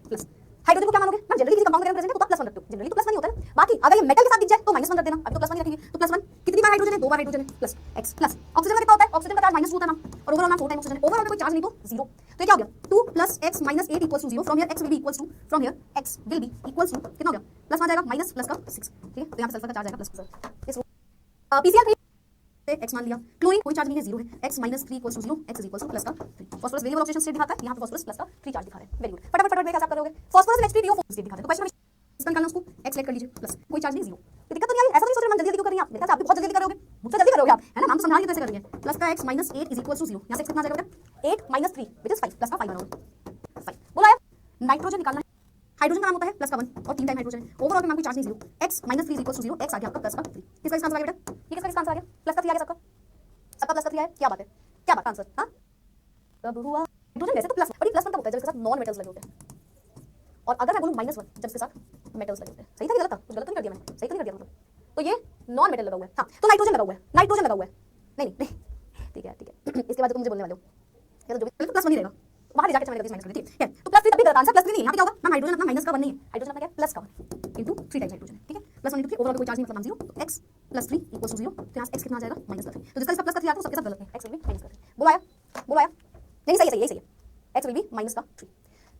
प्लस। हाइड्रोजन को क्या मानोगे मैम, जनरली किसी कंपाउंड के प्रेजेंट है तो प्लस 1 रखते हो, जनरली तो प्लस 1 ही होता है, बाकी अगर ये मेटल के साथ दिख जाए तो -1 रख देना, अभी तो प्लस 1 ही रखेंगे, तो प्लस 1 कितनी बार हाइड्रोजन है, 2 बार हाइड्रोजन है, प्लस x प्लस ऑक्सीजन का कितना होता है, ऑक्सीजन का चार्ज -2 होता है मैम, और ओवरऑल मैम 4 टाइम ऑक्सीजन है, ओवरऑल में कोई चार्ज नहीं तो 0, तो ये क्या हो गया 2 + x - 8 = 0, from here x will be equals to, from here x will be equals to कितना हो गया, प्लस 1 आ जाएगा माइनस प्लस का 6, ठीक है, तो यहाँ पे सल्फर का चार्ज आएगा प्लस, इस pCl3 x मान लिया, क्लोरीन कोई चार्ज नहीं है 0 है, x - 3 = 0, x = प्लस का 3, फास्फोरस वेरिएबल ऑक्सीडेशन स्टेट दिखाता है, यहाँ पे फास्फोरस प्लस का 3 चार्ज दिखा रहा है, वेरी गुड। फटाफट कैसे आप करोगे, फास्फोरस H3PO4 स्टेट दिखा रहा है, तो क्वेश्चन में इसका निकालना, उसको x सेलेक्ट कर लीजिए, प्लस कोई चार्ज नहीं 0, तो दिक्कत तो नहीं आई, ऐसा नहीं सोच रहे मैम जल्दी क्यों कर रही हैं आप, मेरे ख्याल से आप भी बहुत जल्दी करोगे, मुझसे जल्दी करोगे आप, है ना, नाम समझा के कैसे कर रही है, प्लस का x - 8 = 0, यहाँ से x कितना आ जाएगा बेटा, 8 - 3 विच इज 5, प्लस का 5 बनाओगे, 5 बोला यार, नाइट्रोजन निकालना है, हाइड्रोजन का नाम होता है प्लस का 1 और 3 टाइम हाइड्रोजन है, ओवरऑल में कोई चार्ज नहीं 0, x - 3 = 0, x आ गया आपका प्लस का 3, किसका इसका आंसर आ गया बेटा, ये किसका आंसर आ गया, प्लस का 3 आ गया सबका प्लस का 3 आया, क्या बात है, क्या बात आंसर, हां तब हुआ हाइड्रोजन वैसे तो प्लस, बड़ी प्लस 1 तब होता है जब इसके साथ नॉन मेटल्स लगे होते हैं, और अगर मैं बोलूं -1 जब इसके साथ मेटल्स लगे होते हैं, सही था कि गलत था, कुछ गलत नहीं कर दिया मैंने, सही तो नहीं कर दिया मतलब, तो ये नॉन मेटल लगा हुआ है, हां तो नाइट्रोजन लगा हुआ है, नाइट्रोजन लगा हुआ है, नहीं ठीक है इसके बाद तुम मुझे बोलने वाले हो, ये तो जो भी प्लस 1 ही रहेगा, वहां ले जाके चलेगा माइनस कर दी, ठीक है, तो प्लस 3 तभी गलत आंसर, प्लस 3 नहीं, यहां पे क्या होगा मैम, हाइड्रोजन अपना माइनस का 1 नहीं है, हाइड्रोजन अपना क्या है प्लस का 1 इनटू 3 टाइम्स हाइड्रोजन, ठीक है, प्लस 1 × 3 ओवरऑल कोई चार्ज नहीं मतलब 0, तो x + 3 = 0, तो यहां से x कितना आ जाएगा -3, तो जिसका प्लस का 3 आता है सबके साथ गलत है, x विल बी -3, बोला आया नहीं, सही है, x विल बी -3,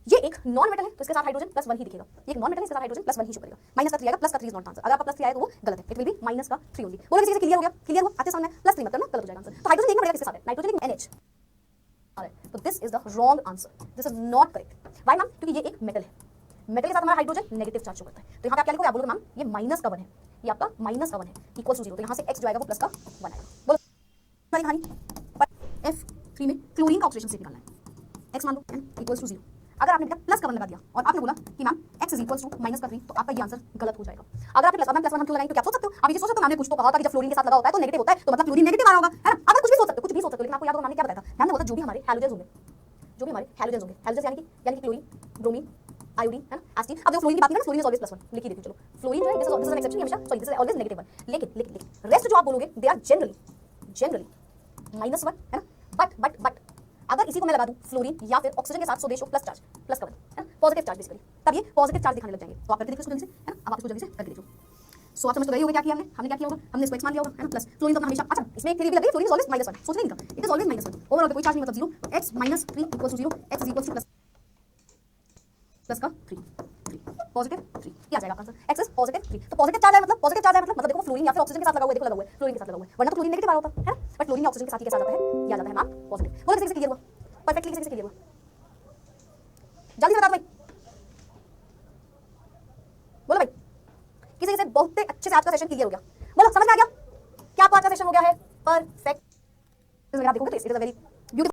ये एक नॉन मेटल है तो इसके साथ हाइड्रोजन प्लस 1 ही दिखेगा, ये एक नॉन मेटल है इसके साथ हाइड्रोजन प्लस 1 ही शो करेगा, माइनस का 3 आएगा, प्लस का 3 इज नॉट आंसर, अगर आपका प्लस 3 आया तो वो गलत है, इट विल बी माइनस का 3 ओनली, बोलो किसी से क्लियर हो गया, क्लियर हुआ, अच्छे समझ में, प्लस 3 मत करना, गलत हो जाएगा आंसर, तो हाइड्रोजन देखना पड़ेगा किसके साथ है, नाइट्रोजन NH, तो this is the wrong answer, this is not correct, why ma'am, क्योंकि ये एक मेटल है, मेटल के साथ हमारा हाइड्रोजन नेगेटिव चार्ज शो करता है, तो यहाँ पे आप क्या लिखोगे, आप बोलोगे मैम ये माइनस का 1 है, ये आपका माइनस का 1 है इक्वल टू 0, तो यहाँ से x जो आएगा वो प्लस का 1 आएगा, बोलो कहानी, F3 में क्लोरीन का ऑक्सीडेशन स्टेट निकालना है, x मान लो इक्वल्स टू 0। अगर आपने बेटा प्लस का 1 लगा दिया और आपने बोला कि ma'am x is equals to minus का 3, तो आपका ये आंसर गलत हो जाएगा। अगर आपने प्लस 1 हम क्यों लगाएंगे, तो क्या सोच सकते हो, आप ये सोच सकते हो, हमने कुछ तो कहा था कि जब फ्लोरीन के साथ लगा होता है तो नेगेटिव होता है, तो मतलब फ्लोरीन नेगेटिव आ रहा होगा, है ना। अगर कुछ भी सोच सकते हो, कुछ भी सोच सकते हो, लेकिन आपको याद होगा मैंने क्या बताया था, मैंने बोला जो भी हमारे हैलोजेंस होंगे, जो भी हमारे हैलोजेंस होंगे, हैलोजेंस यानी कि क्लोरीन, ब्रोमीन, आयोडीन, है ना, एस्टीन। अब देखो फ्लोरीन की बात करें, फ्लोरीन इज ऑलवेज +1, लिख ही देती हूं, चलो फ्लोरीन जो है दिस इज एन एक्सेप्शन, हमेशा सॉरी दिस इज ऑलवेज -1, लेकिन रेस्ट जो आप बोलोगे दे आर जनरली -1, है ना। बट अगर इसी को मैं लगा दूं फ्लोरीन या फिर ऑक्सीजन के साथ, so they show plus charge, plus का 1, है ना, पॉजिटिव चार्ज बेसिकली, तब ये पॉजिटिव चार्ज दिखाने लग जाएंगे। तो आप करके देखो इसको जल्दी से, है ना, अब आप इसको जल्दी से करके देखो। सो आप समझ तो गए होंगे क्या किया हमने क्या किया होगा, हमने इसको x मान लिया होगा, है ना, प्लस फ्लोरीन तो हमेशा, अच्छा इसमें एक थ्योरी भी लग रही है, फ्लोरीन इज ऑलवेज -1, सोचने नहीं था, इट इज ऑलवेज -1, ओवरऑल पे कोई चार्ज नहीं, मतलब 0, x - 3 = 0, x is equals two plus का 3 पॉजिटिव 3, ये आ जाएगा आपका आंसर, x इज पॉजिटिव 3। तो पॉजिटिव चार्ज है मतलब देखो फ्लोरीन या फिर ऑक्सीजन के साथ लगा हुआ है, देखो लगा हुआ है, फ्लोरीन के साथ लगा हुआ है, वरना तो फ्लोरीन नेगेटिव आ रहा होता है ना, बट फ्लोरीन ऑक्सीजन के साथ ही कैसा आ जाता है, ये आ जाता है मैम पॉजिटिव। बोलो किसी से क्लियर हुआ, परफेक्टली किसी से क्लियर हुआ, जल्दी बता दो भाई, बोलो भाई, किसी से बहुत अच्छे से आज का सेशन क्लियर हो गया, बोलो समझ में आ गया क्या आपको आज का सेशन हो गया है, परफेक्ट। आप देखोगे तो इट इज अ वेरी